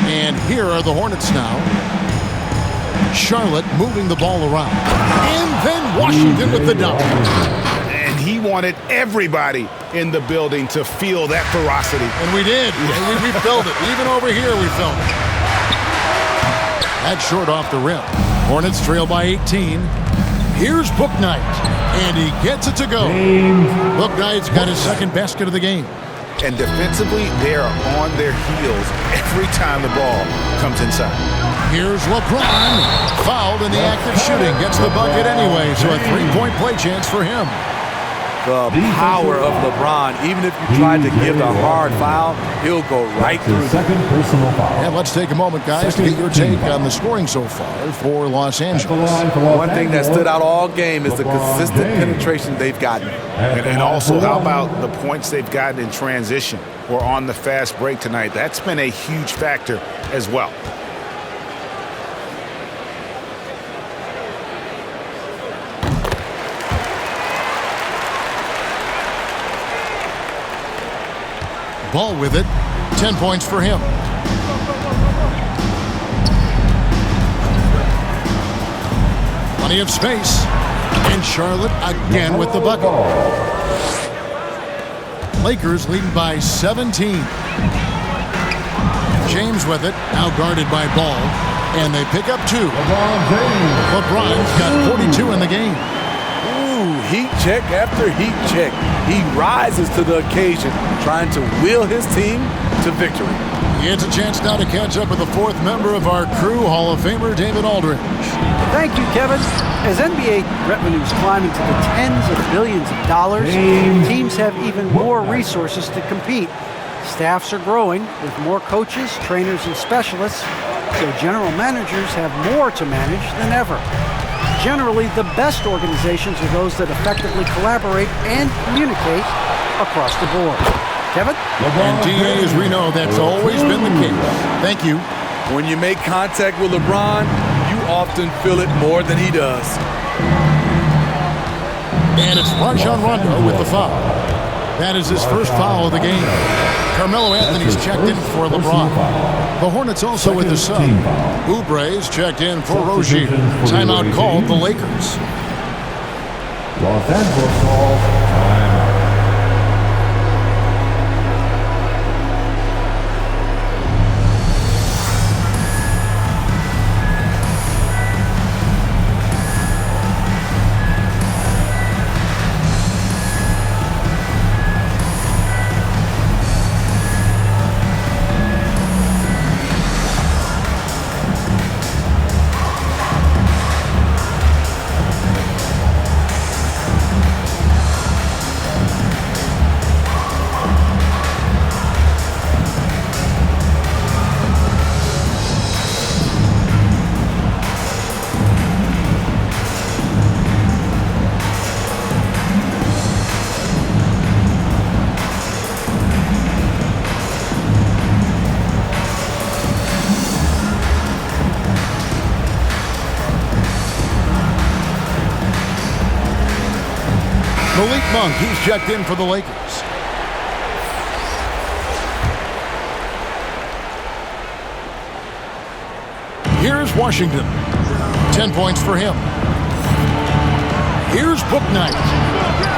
And here are the Hornets now. Charlotte moving the ball around. And then Washington with the dunk. And he wanted everybody in the building to feel that ferocity. And we did. And we felt it. Even over here we felt it. That's short off the rim. Hornets trail by 18. Here's Book Knight. And he gets it to go. Book Knight's got his second basket of the game. And defensively, they are on their heels every time the ball comes inside. Here's LeBron. Fouled in the act of shooting. Gets the bucket anyway, so a three-point play chance for him. The power of LeBron. Even if you tried to give the hard foul, he'll go right through. Second personal foul. And let's take a moment, guys, to get your take on the scoring so far for Los Angeles. One thing that stood out all game is the consistent penetration they've gotten. And also, how about the points they've gotten in transition or on the fast break tonight? That's been a huge factor as well. Ball with it. 10 points for him. Plenty of space. And Charlotte again with the bucket. Lakers leading by 17. James with it. Now guarded by Ball. And they pick up 2. LeBron's got 42 in the game. Heat check after heat check. He rises to the occasion, trying to will his team to victory. He gets a chance now to catch up with the 4th member of our crew, Hall of Famer David Aldridge. Thank you, Kevin. As NBA revenues climb into the tens of billions of dollars, teams have even more resources to compete. Staffs are growing with more coaches, trainers, and specialists, so general managers have more to manage than ever. Generally, the best organizations are those that effectively collaborate and communicate across the board. Kevin? And DA, as we know, that's always been the case. Thank you. When you make contact with LeBron, you often feel it more than he does. And it's Rajon Rondo with the foul. That is his first foul of the game. Carmelo Anthony's checked in for LeBron. The Hornets also with the sub. Oubre's checked in for Rozier. Timeout called the Lakers. Los Angeles calls timeout. Malik Monk, he's checked in for the Lakers. Here's Washington. 10 points for him. Here's Bouknight.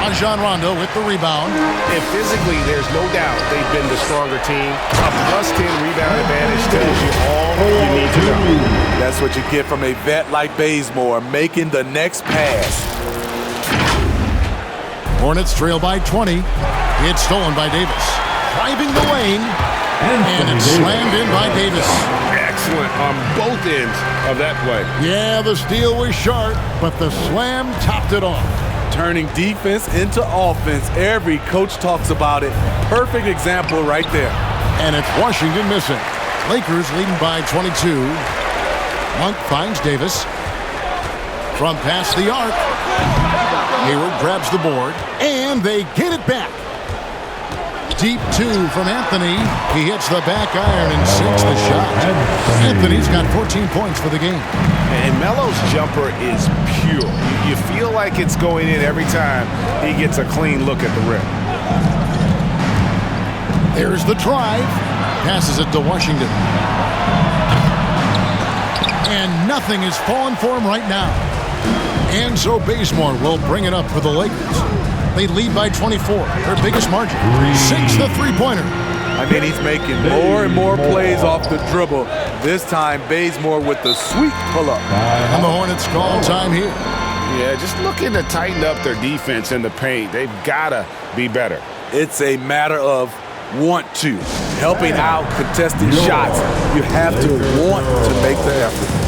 Rajon Rondo with the rebound. And physically, there's no doubt they've been the stronger team. A +10 rebound advantage tells you all you need to know. That's what you get from a vet like Bazemore, making the next pass. Hornets trail by 20. It's stolen by Davis. Driving the lane. And it's slammed in by Davis. Excellent on both ends of that play. Yeah, the steal was sharp, but the slam topped it off. Turning defense into offense. Every coach talks about it. Perfect example right there. And it's Washington missing. Lakers leading by 22. Monk finds Davis. From past the arc. Hayward grabs the board. And they get it back. Deep 2 from Anthony. He hits the back iron and sinks the shot. Anthony's got 14 points for the game. And Melo's jumper is pure. You feel like it's going in every time he gets a clean look at the rim. There's the drive. Passes it to Washington. And nothing is falling for him right now. And so Bazemore will bring it up for the Lakers. They lead by 24, their biggest margin. Sinks the three-pointer. I mean, he's making more and more plays off the dribble. This time, Bazemore with the sweet pull-up. And the Hornets call time here. Yeah, just looking to tighten up their defense in the paint. They've got to be better. It's a matter of want to. Helping out contested shots, you have to want to make the effort.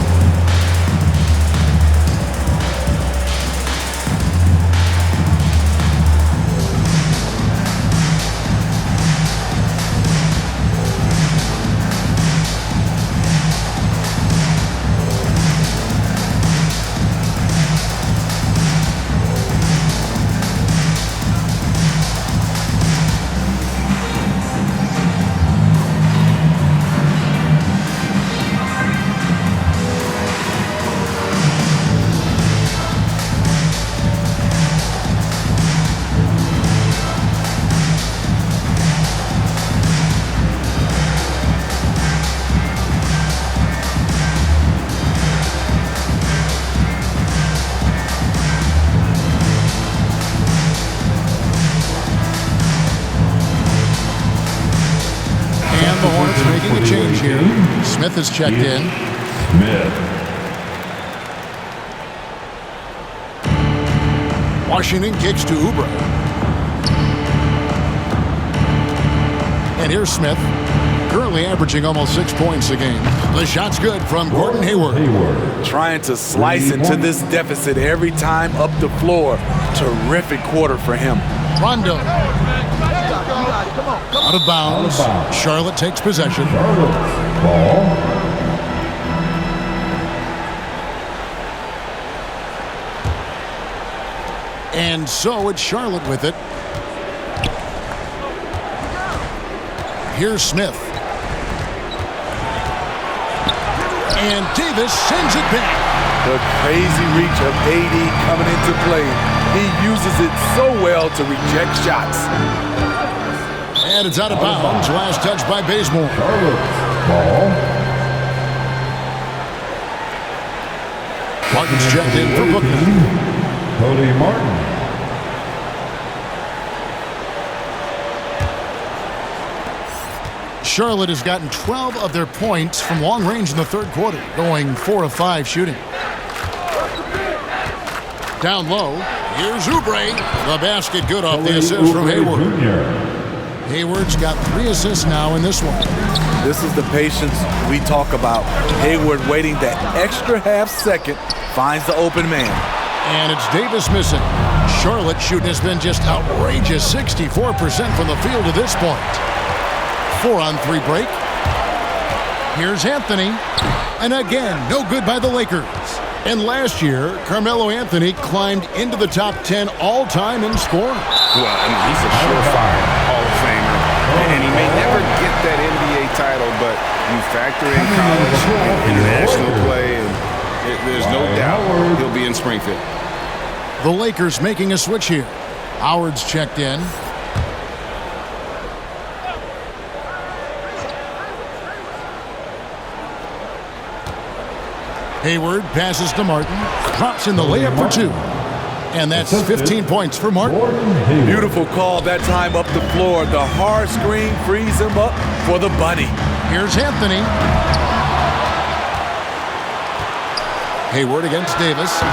The Hornets making a change here. Smith is checked in. Smith. Washington kicks to Oubre. And here's Smith, currently averaging almost 6 points a game. The shot's good from Gordon Hayward. Trying to slice into this deficit every time up the floor. Terrific quarter for him. Rondo. Out of bounds. Charlotte takes possession. Ball. And so it's Charlotte with it. Here's Smith. And Davis sends it back. The crazy reach of AD coming into play. He uses it so well to reject shots. And it's out of bounds. Last touch by Bazemore. Ball. Martin's checked in for Brooklyn. Cody Martin. Charlotte has gotten 12 of their points from long range in the third quarter, going 4 of 5 shooting. Down low, here's Oubre. The basket good off the assist from Hayward. Hayward's got 3 assists now in this one. This is the patience we talk about. Hayward waiting that extra half second, finds the open man. And it's Davis missing. Charlotte shooting has been just outrageous, 64% from the field to this point. 4-on-3 break. Here's Anthony. And again, no good by the Lakers. And last year, Carmelo Anthony climbed into the top 10 all-time in scoring. Well, I mean, he's a surefire Hall of Famer. And he may never get that NBA title, but you factor in college and international play, and there's no doubt he'll be in Springfield. The Lakers making a switch here. Howard's checked in. Hayward passes to Martin. Drops in the layup for 2. And that's 15 points for Martin. Beautiful call that time up the floor. The hard screen frees him up for the bunny. Here's Anthony. Hayward against Davis.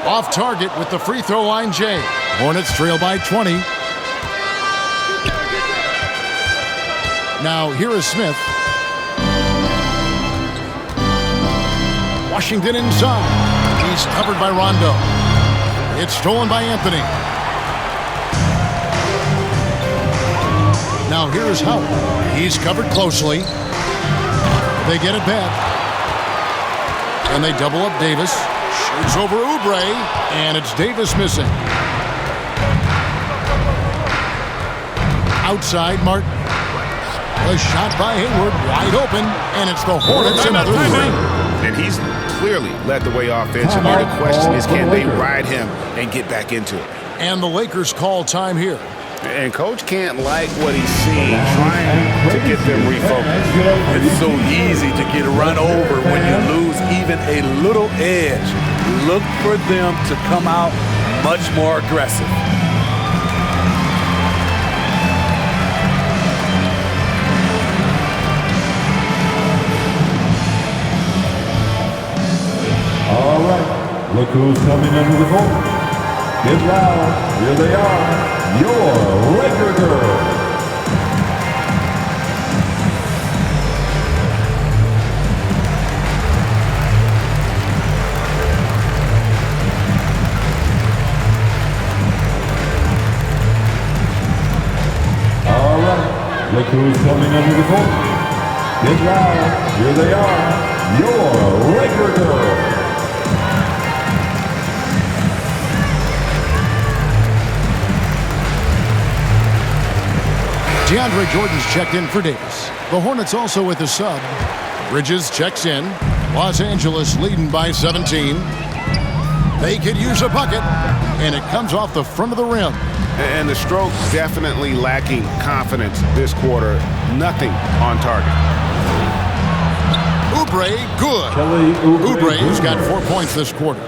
Off target with the free throw line, Jay. Hornets trail by 20. Now here is Smith. Washington inside. He's covered by Rondo. It's stolen by Anthony. Now here is Howard. He's covered closely. They get it back. And they double up Davis. Shoots over Oubre. And it's Davis missing. Outside Martin. A shot by Hayward. Wide open. And it's the Hornets another 3. And he's clearly led the way offensively. The question is, can they ride him and get back into it? And the Lakers call time here. And Coach can't like what he's seeing, trying to get them refocused. It's so easy to get run over when you lose even a little edge. Look for them to come out much more aggressive. All right, look who's coming under the court. Get loud, here they are, your Laker girls. Look who's coming under the court. Get loud. Here they are. Your Laker girls. DeAndre Jordan's checked in for Davis. The Hornets also with a sub. Bridges checks in. Los Angeles leading by 17. They could use a bucket, and it comes off the front of the rim. And the stroke definitely lacking confidence this quarter. Nothing on target. Oubre, good. Oubre has got 4 points this quarter.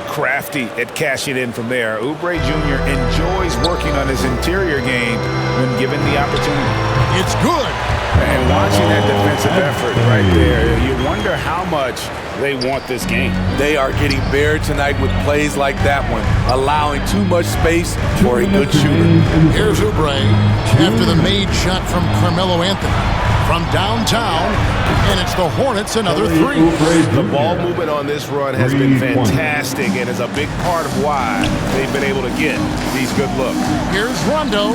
Crafty at cashing in from there. Oubre Jr. enjoys working on his interior game when given the opportunity. It's good. And watching that defensive effort right there, you wonder how much they want this game. They are getting buried tonight with plays like that one, allowing too much space for a good shooter. Here's Oubre after the made shot from Carmelo Anthony from downtown, and it's the Hornets another three. The ball movement on this run has been fantastic and is a big part of why they've been able to get these good looks. Here's Rondo.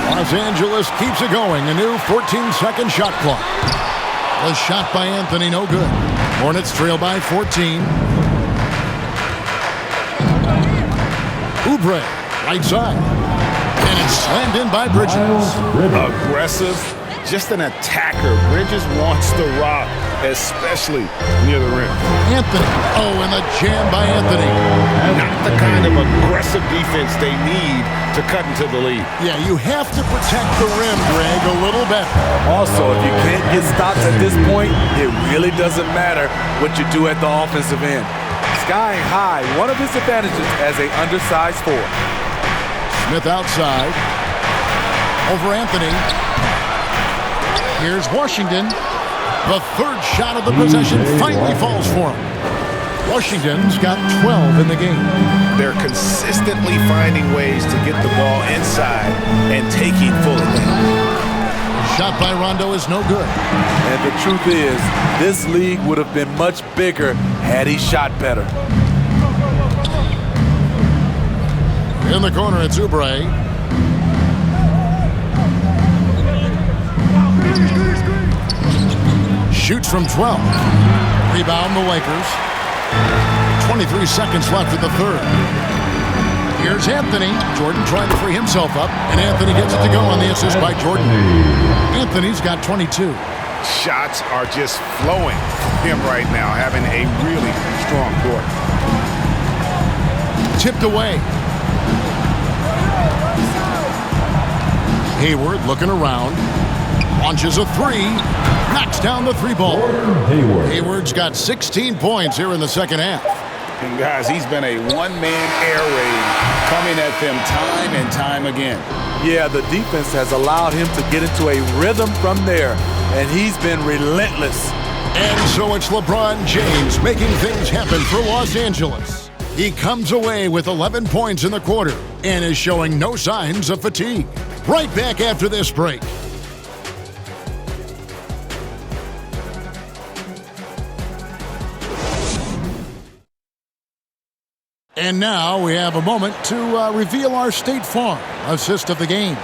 Los Angeles keeps it going. A new 14-second shot clock. The shot by Anthony, no good. Hornets trail by 14. Oubre, right side. And it's slammed in by Bridges. Aggressive, just an attacker. Bridges wants the rock, especially near the rim. Anthony. Oh, and the jam by Anthony. Not the kind of aggressive defense they need to cut into the lead. Yeah, you have to protect the rim, Greg, a little better. Also, if you can't get stops at this point, it really doesn't matter what you do at the offensive end. Skying high, one of his advantages as an undersized forward. Smith outside. Over Anthony. Here's Washington. The third shot of the possession finally falls for him. Washington's got 12 in the game. They're consistently finding ways to get the ball inside and taking full advantage. Shot by Rondo is no good. And the truth is, this league would have been much bigger had he shot better. In the corner, it's Oubre. Shoots from 12. Rebound the Lakers. 23 seconds left in the third. Here's Anthony. Jordan trying to free himself up, and Anthony gets it to go on the assist by Jordan. Anthony's got 22. Shots are just flowing from him right now, having a really strong quarter. Tipped away. Hayward looking around. Launches a three. Knocks down the three ball. Hayward's got 16 points here in the second half. And guys, he's been a one-man air raid coming at them time and time again. Yeah, the defense has allowed him to get into a rhythm from there, and he's been relentless. And so it's LeBron James making things happen for Los Angeles. He comes away with 11 points in the quarter and is showing no signs of fatigue. Right back after this break. And now we have a moment to reveal our State Farm assist of the game.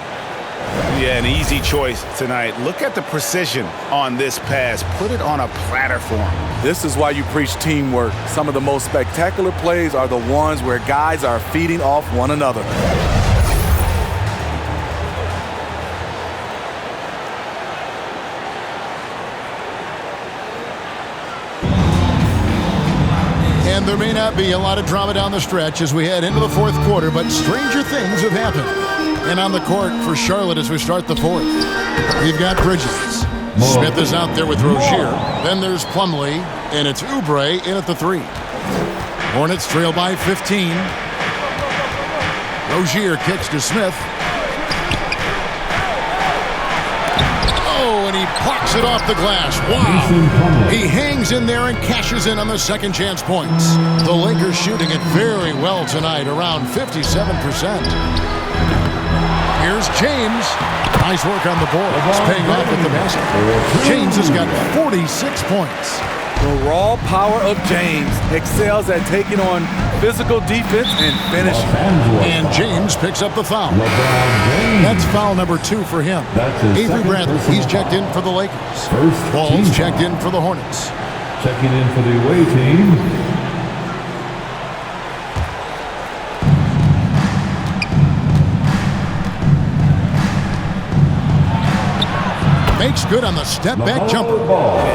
Yeah, an easy choice tonight. Look at the precision on this pass. Put it on a platter for him. This is why you preach teamwork. Some of the most spectacular plays are the ones where guys are feeding off one another. And there may not be a lot of drama down the stretch as we head into the fourth quarter, but stranger things have happened. And on the court for Charlotte as we start the fourth, we've got Bridges. Smith is out there with Rozier. Then there's Plumlee, and it's Oubre in at the three. Hornets trail by 15. Rozier kicks to Smith. Oh, and he plucks it off the glass. Wow. He hangs in there and cashes in on the second chance points. The Lakers shooting it very well tonight, around 57%. Here's James. Nice work on the board. It's paying off with the basket. James has got 46 points. The raw power of James excels at taking on physical defense and finishing. And James picks up the foul. LeBron James. That's foul number 2 for him. That's his Avery second Bradley, personal he's checked in for the Lakers. First Ball's team checked foul. in for the Hornets. Checking in for the away team. Makes good on the step-back jumper.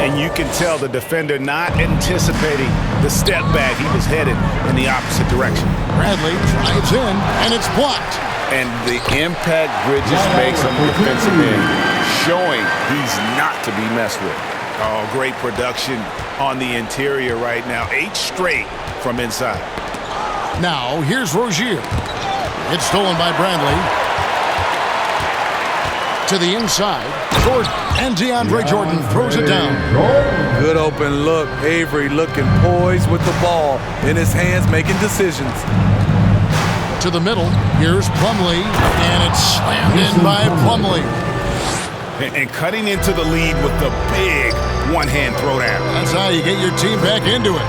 And you can tell the defender not anticipating the step back. He was headed in the opposite direction. Bradley drives in, and it's blocked. And the impact Bridges makes on the defensive end, showing he's not to be messed with. Oh, great production on the interior right now. 8 straight from inside. Now, here's Rozier. It's stolen by Bradley. To the inside, Jordan, and DeAndre Jordan throws it down. Good open look. Avery looking poised with the ball in his hands, making decisions. To the middle, here's Plumlee, and it's slammed in by Plumlee. And cutting into the lead with the big one-hand throwdown. That's how you get your team back into it.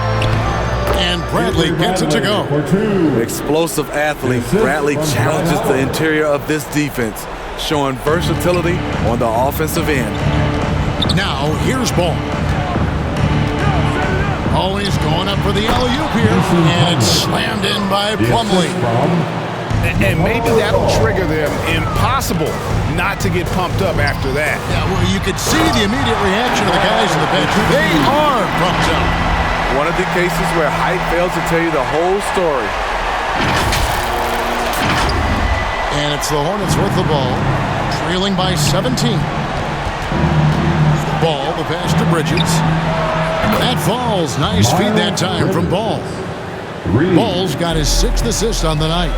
And Bradley gets it to go. Explosive athlete, Bradley challenges the interior of this defense, showing versatility on the offensive end. Now, here's Ball. Always going up for the alley-oop here, and it's slammed in by Plumlee. And maybe that'll trigger them. Impossible not to get pumped up after that. Yeah, well, you could see the immediate reaction of the guys on the bench. They are pumped up. One of the cases where height fails to tell you the whole story. And it's the Hornets with the ball, trailing by 17. Ball, the pass to Bridges. That falls. Nice feed that time from Ball. Ball's got his 6th assist on the night.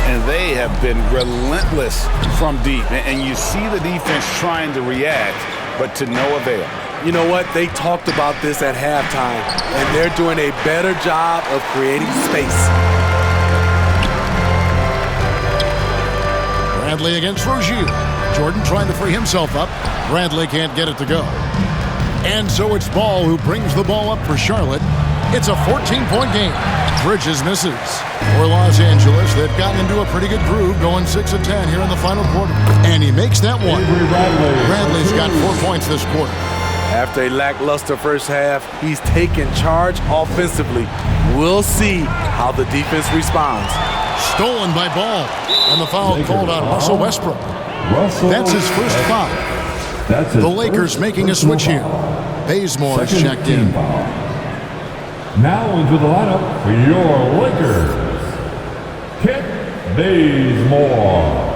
And they have been relentless from deep. And you see the defense trying to react, but to no avail. You know what? They talked about this at halftime, and they're doing a better job of creating space. Bradley against Rozier. Jordan trying to free himself up. Bradley can't get it to go. And so it's Ball who brings the ball up for Charlotte. It's a 14-point game. Bridges misses. For Los Angeles, they've gotten into a pretty good groove, going 6 of 10 here in the final quarter. And he makes that one. Bradley's got 4 points this quarter. After a lackluster first half, he's taken charge offensively. We'll see how the defense responds. Stolen by Ball. And the foul called on Russell Westbrook. That's his first foul. The Lakers making a switch here. Bazemore's checked in. Now into the lineup for your Lakers, Kent Bazemore.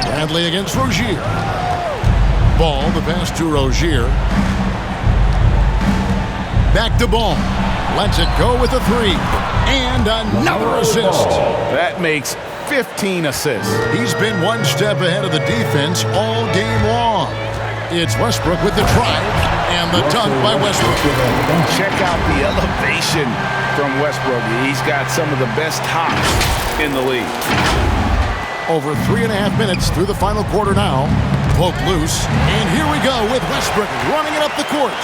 Bradley against Rozier. Ball, the pass to Rozier. Back to Ball. Lets it go with a 3. And another assist. That makes 15 assists. He's been one step ahead of the defense all game long. It's Westbrook with the drive and the dunk by Westbrook. Check out the elevation from Westbrook. He's got some of the best hops in the league. Over 3.5 minutes through the final quarter now. Poke loose. And here we go with Westbrook running it up the court.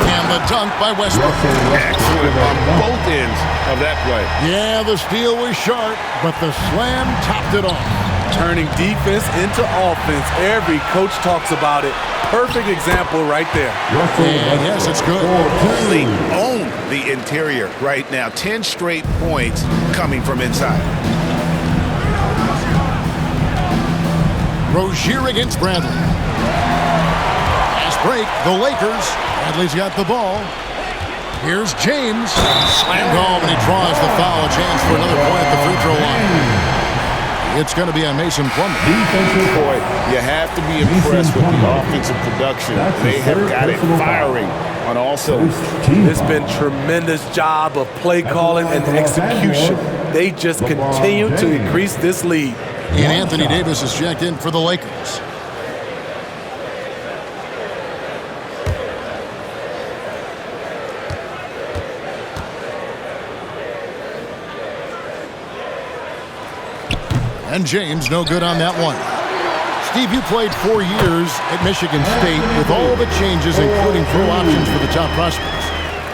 And the dunk by Westbrook. Excellent on both ends of that play. Yeah, the steal was sharp, but the slam topped it off. Turning defense into offense. Every coach talks about it. Perfect example right there. And yes, it's good. They own the interior right now. 10 straight points coming from inside. Rozier against Bradley. Fast break, the Lakers. Bradley's got the ball. Here's James. Slammed home, and he draws the foul. A chance for another point at the free throw line. It's going to be on Mason Plumlee. Defensive boy, you have to be impressed with the offensive production. They have got it firing on all cylinders. It's been tremendous job of play calling and execution. They just continue to increase this lead. And Anthony Davis is checked in for the Lakers. And James no good on that one. Steve, you played 4 years at Michigan State with all the changes, including pro options for the top prospects.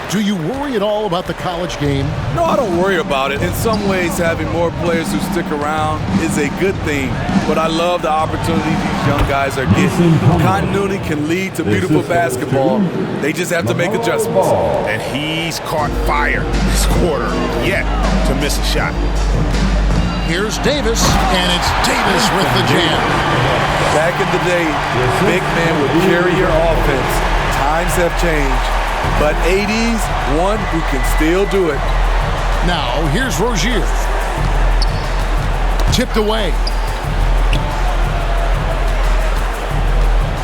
Do you worry at all about the college game? No, I don't worry about it. In some ways, having more players who stick around is a good thing. But I love the opportunity these young guys are getting. Continuity can lead to beautiful basketball. They just have to make adjustments. And he's caught fire this quarter yet to miss a shot. Here's Davis, and it's Davis with the jam. Back in the day, big man would carry your offense. Times have changed. But 80's one who can still do it. Now, here's Rozier. Tipped away.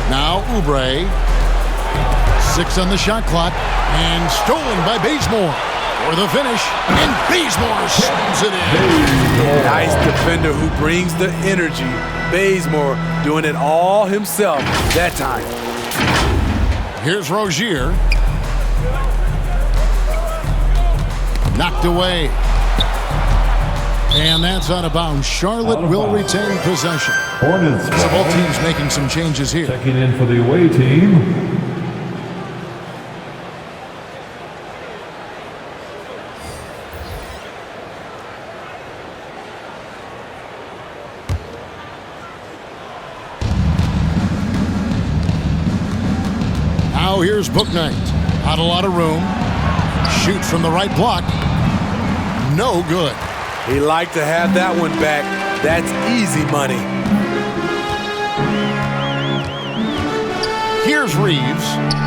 Now, Oubre. 6 on the shot clock. And stolen by Bazemore. For the finish. And Bazemore slams it in. Nice defender who brings the energy. Bazemore doing it all himself that time. Here's Rozier. Knocked away. And that's out of bounds. Charlotte will retain possession. Hornets. So both teams making some changes here. Checking in for the away team. Now here's Bouknight. Not a lot of room. Shoot from the right block. No good. He liked to have that one back. That's easy money. Here's Reeves.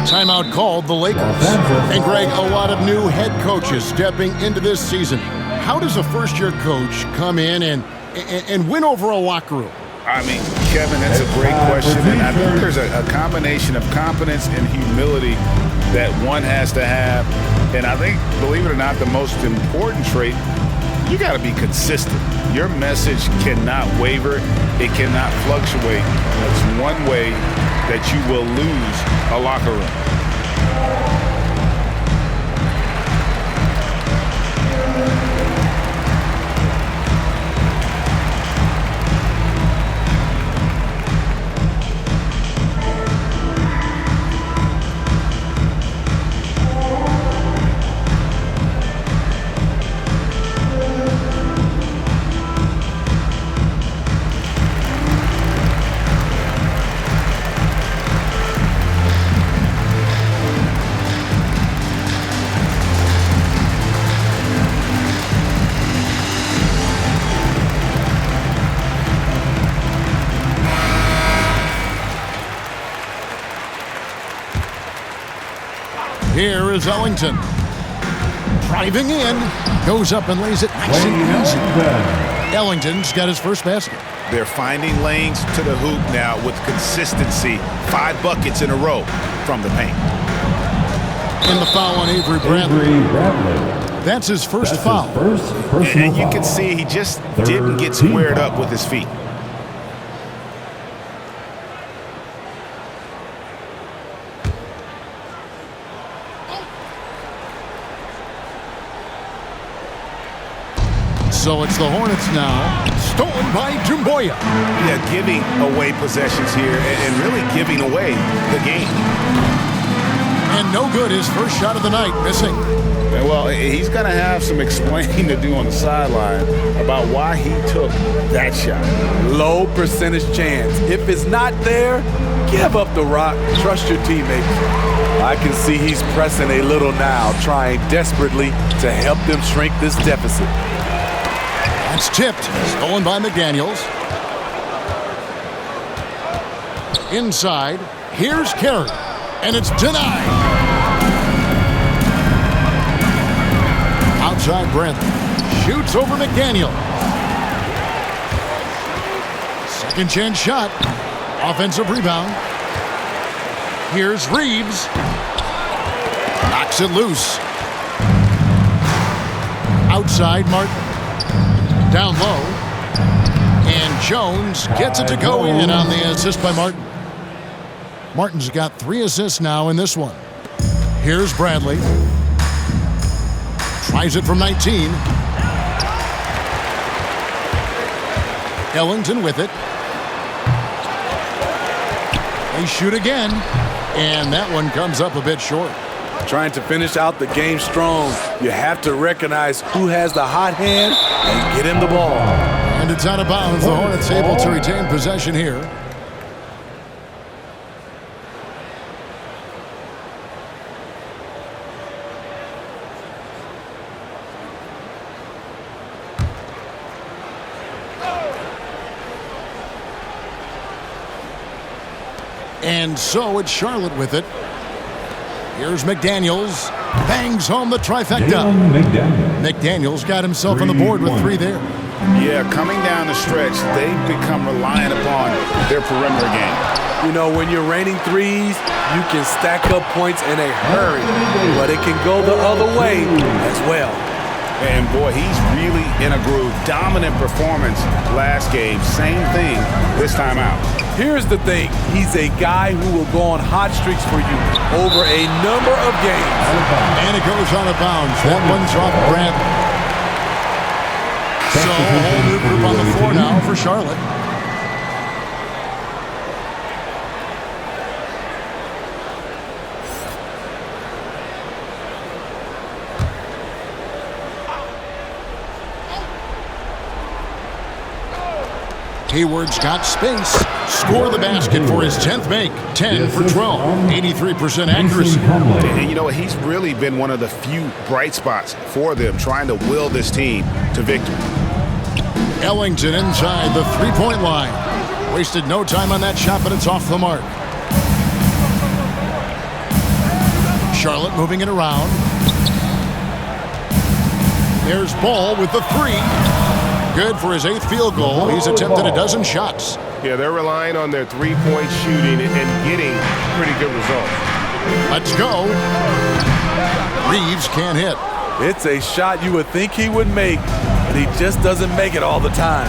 Timeout called the Lakers. And Greg, a lot of new head coaches stepping into this season. How does a first-year coach come in and win over a locker room? I mean, Kevin, that's a great question. And I think there's a combination of confidence and humility that one has to have. And I think, believe it or not, the most important trait, you got to be consistent. Your message cannot waver. It cannot fluctuate. That's one way that you will lose a locker room. Here is Ellington. Driving in. Goes up and lays it nice and easy. Ellington's got his first basket. They're finding lanes to the hoop now with consistency. 5 buckets in a row from the paint. And the foul on Avery Bradley. That's his first foul. And you can see he just didn't get squared up with his feet. So it's the Hornets now. Stolen by Doumbouya. Yeah, giving away possessions here and really giving away the game. And no good, his first shot of the night, missing. Well, he's going to have some explaining to do on the sideline about why he took that shot. Low percentage chance. If it's not there, give up the rock. Trust your teammates. I can see he's pressing a little now, trying desperately to help them shrink this deficit. That's tipped. Stolen by McDaniels. Inside. Here's Carey. And it's denied. Outside Bradley. Shoots over McDaniel. Second chance shot. Offensive rebound. Here's Reeves. Knocks it loose. Outside Martin. Down low. And Jones gets it to go in on the assist by Martin. Martin's got 3 assists now in this one. Here's Bradley. Tries it from 19. Ellington with it. They shoot again, and that one comes up a bit short. Trying to finish out the game strong, you have to recognize who has the hot hand and get him the ball. And it's out of bounds. The Hornets able to retain possession here. And so it's Charlotte with it. Here's McDaniels. Bangs home the trifecta. McDaniels got himself on the board with 3 there. Yeah, coming down the stretch, they've become reliant upon their perimeter game. You know, when you're raining threes, you can stack up points in a hurry, but it can go the other way as well. And boy, he's really in a groove. Dominant performance last game. Same thing this time out. Here's the thing. He's a guy who will go on hot streaks for you over a number of games. And it goes out of bounds. That one's off Grant. So a whole new group on the floor now for Charlotte. Hayward's got space. Score the basket for his 10th make. 10 for 12. 83% accuracy. And you know what? He's really been one of the few bright spots for them, trying to will this team to victory. Ellington inside the three-point line. Wasted no time on that shot, but it's off the mark. Charlotte moving it around. There's Ball with the 3. Good for his 8th field goal. He's attempted a dozen shots. Yeah, they're relying on their three-point shooting and getting pretty good results. Let's go. Reeves can't hit. It's a shot you would think he would make, but he just doesn't make it all the time.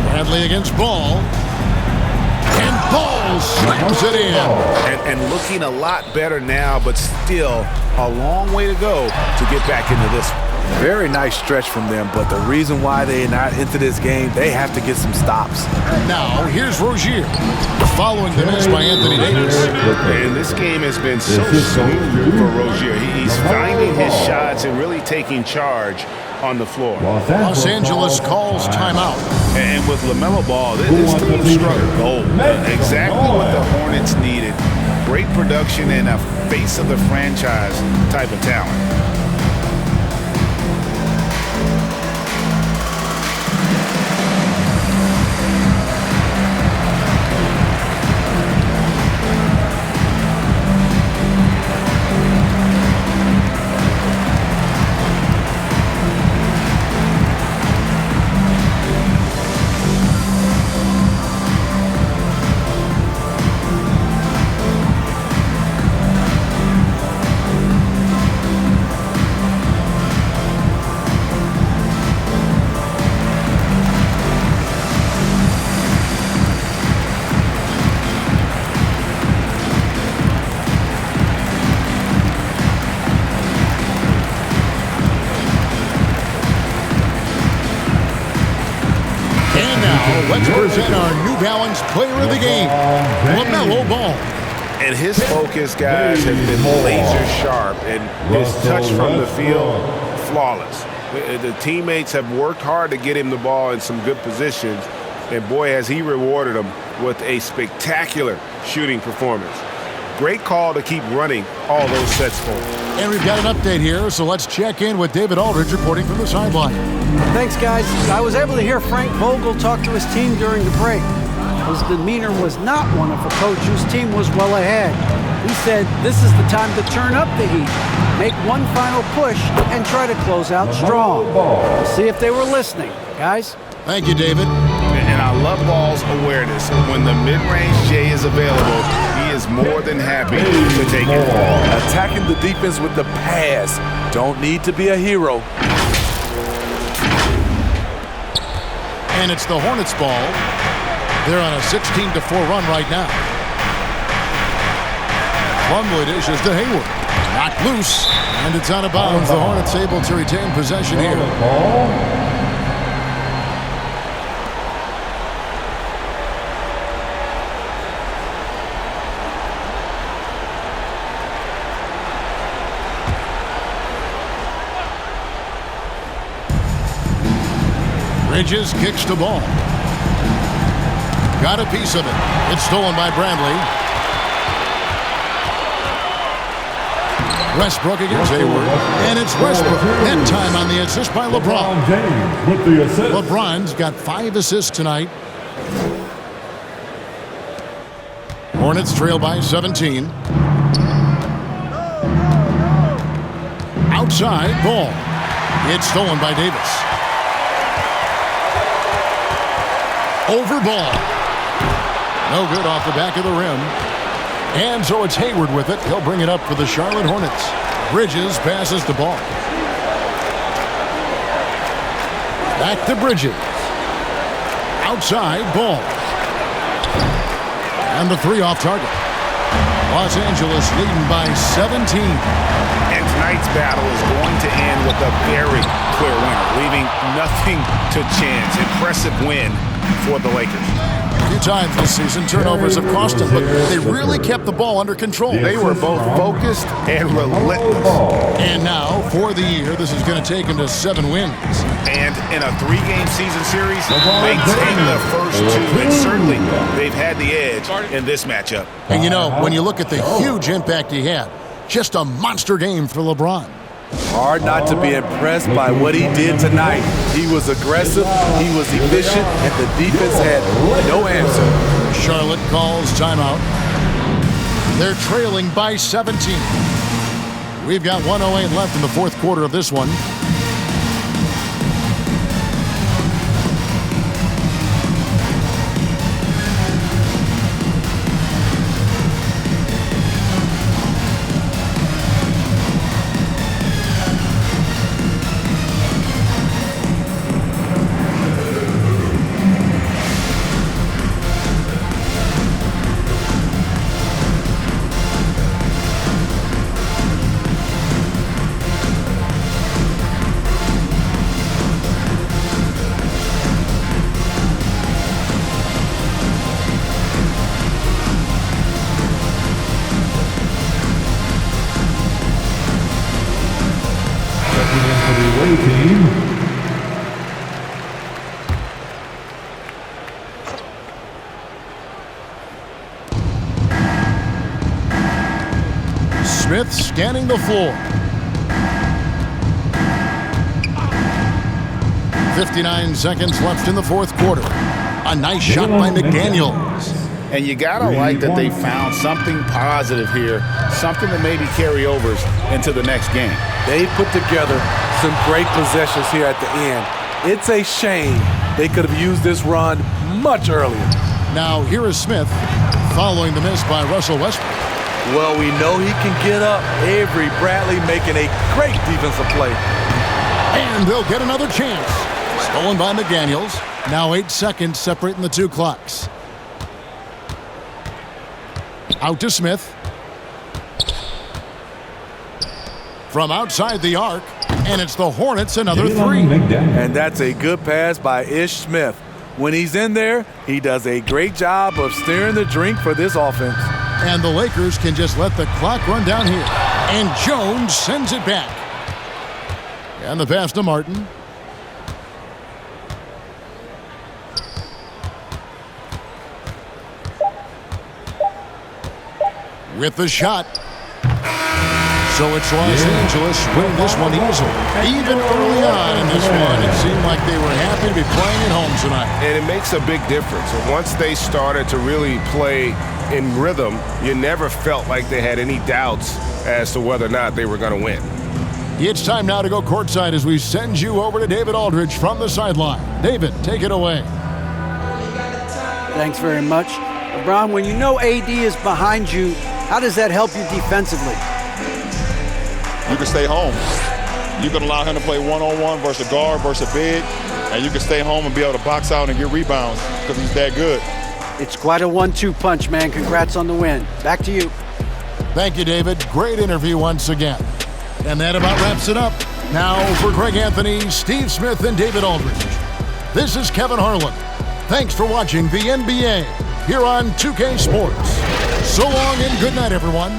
Bradley against Ball. And Ball slams it in. And looking a lot better now, but still a long way to go to get back into this one. Very nice stretch from them, but the reason why they're not into this game, they have to get some stops. Now, here's Rozier, following the miss by Anthony Davis. And this game has been so smooth for Rozier. He's finding his shots and really taking charge on the floor. Los Angeles calls timeout. And with LaMelo Ball, this team struck gold. Exactly what the Hornets needed. Great production and a face of the franchise type of talent. Let's present our New Balance Player of the Game, LaMelo Ball. And his focus, guys, has been laser sharp, and his touch from the field, flawless. The teammates have worked hard to get him the ball in some good positions, and boy, has he rewarded them with a spectacular shooting performance. Great call to keep running all those sets for him. And we've got an update here, so let's check in with David Aldridge reporting from the sideline. Thanks, guys. I was able to hear Frank Vogel talk to his team during the break. His demeanor was not one of a coach whose team was well ahead. He said this is the time to turn up the heat, make one final push, and try to close out strong. We'll see if they were listening, guys. Thank you, David. And I love Ball's awareness. When the mid-range J is available, he is more than happy to take it. Attacking the defense with the pass. Don't need to be a hero. And it's the Hornets ball. They're on a 16-4 run right now. Plumlee dishes to Hayward. Knocked loose, and it's out of bounds. The Hornets able to retain possession here. Bridges kicks the ball. Got a piece of it. It's stolen by Bradley. Westbrook against Hayward. And it's Westbrook. That time on the assist by LeBron. James with the assist. LeBron's got 5 assists tonight. Hornets trail by 17. Outside ball. It's stolen by Davis. Over ball. No good off the back of the rim. And so it's Hayward with it. He'll bring it up for the Charlotte Hornets. Bridges passes the ball. Back to Bridges. Outside ball. And the 3 off target. Los Angeles leading by 17. And tonight's battle is going to end with a very clear winner, leaving nothing to chance. Impressive win for the Lakers. A few times this season, turnovers have cost them, but they really kept the ball under control. They were both focused and relentless. And now, for the year, this is going to take them to 7 wins. And in a 3-game season series, they take the first 2, and certainly they've had the edge in this matchup. And you know, when you look at the huge impact he had, just a monster game for LeBron. Hard not to be impressed by what he did tonight. He was aggressive, he was efficient, and the defense had no answer. Charlotte calls timeout. They're trailing by 17. We've got 1:08 left in the 4th quarter of this one. Smith scanning the floor. 59 seconds left in the 4th quarter. A nice shot by McDaniels. And you gotta like that they found something positive here, something that maybe carry overs into the next game. They put together some great possessions here at the end. It's a shame they could have used this run much earlier. Now here is Smith following the miss by Russell Westbrook. Well, we know he can get up. Avery Bradley making a great defensive play. And they'll get another chance. Stolen by McDaniels. Now 8 seconds separating the 2 clocks. Out to Smith. From outside the arc. And it's the Hornets another 3. And that's a good pass by Ish Smith. When he's in there, he does a great job of steering the drink for this offense. And the Lakers can just let the clock run down here. And Jones sends it back. And the pass to Martin. With the shot. So it's Los Angeles winning this one easily. Even early on in this one, it seemed like they were happy to be playing at home tonight. And it makes a big difference. Once they started to really play in rhythm, you never felt like they had any doubts as to whether or not they were going to win. It's time now to go courtside as we send you over to David Aldridge from the sideline. David, take it away. Thanks very much. LeBron, when you know AD is behind you, how does that help you defensively? You can stay home. You can allow him to play one-on-one versus a guard versus a big, and you can stay home and be able to box out and get rebounds because he's that good. It's quite a 1-2 punch, man. Congrats on the win. Back to you. Thank you, David. Great interview once again. And that about wraps it up. Now for Greg Anthony, Steve Smith, and David Aldridge, this is Kevin Harlan. Thanks for watching the NBA here on 2K Sports. So long and good night, everyone.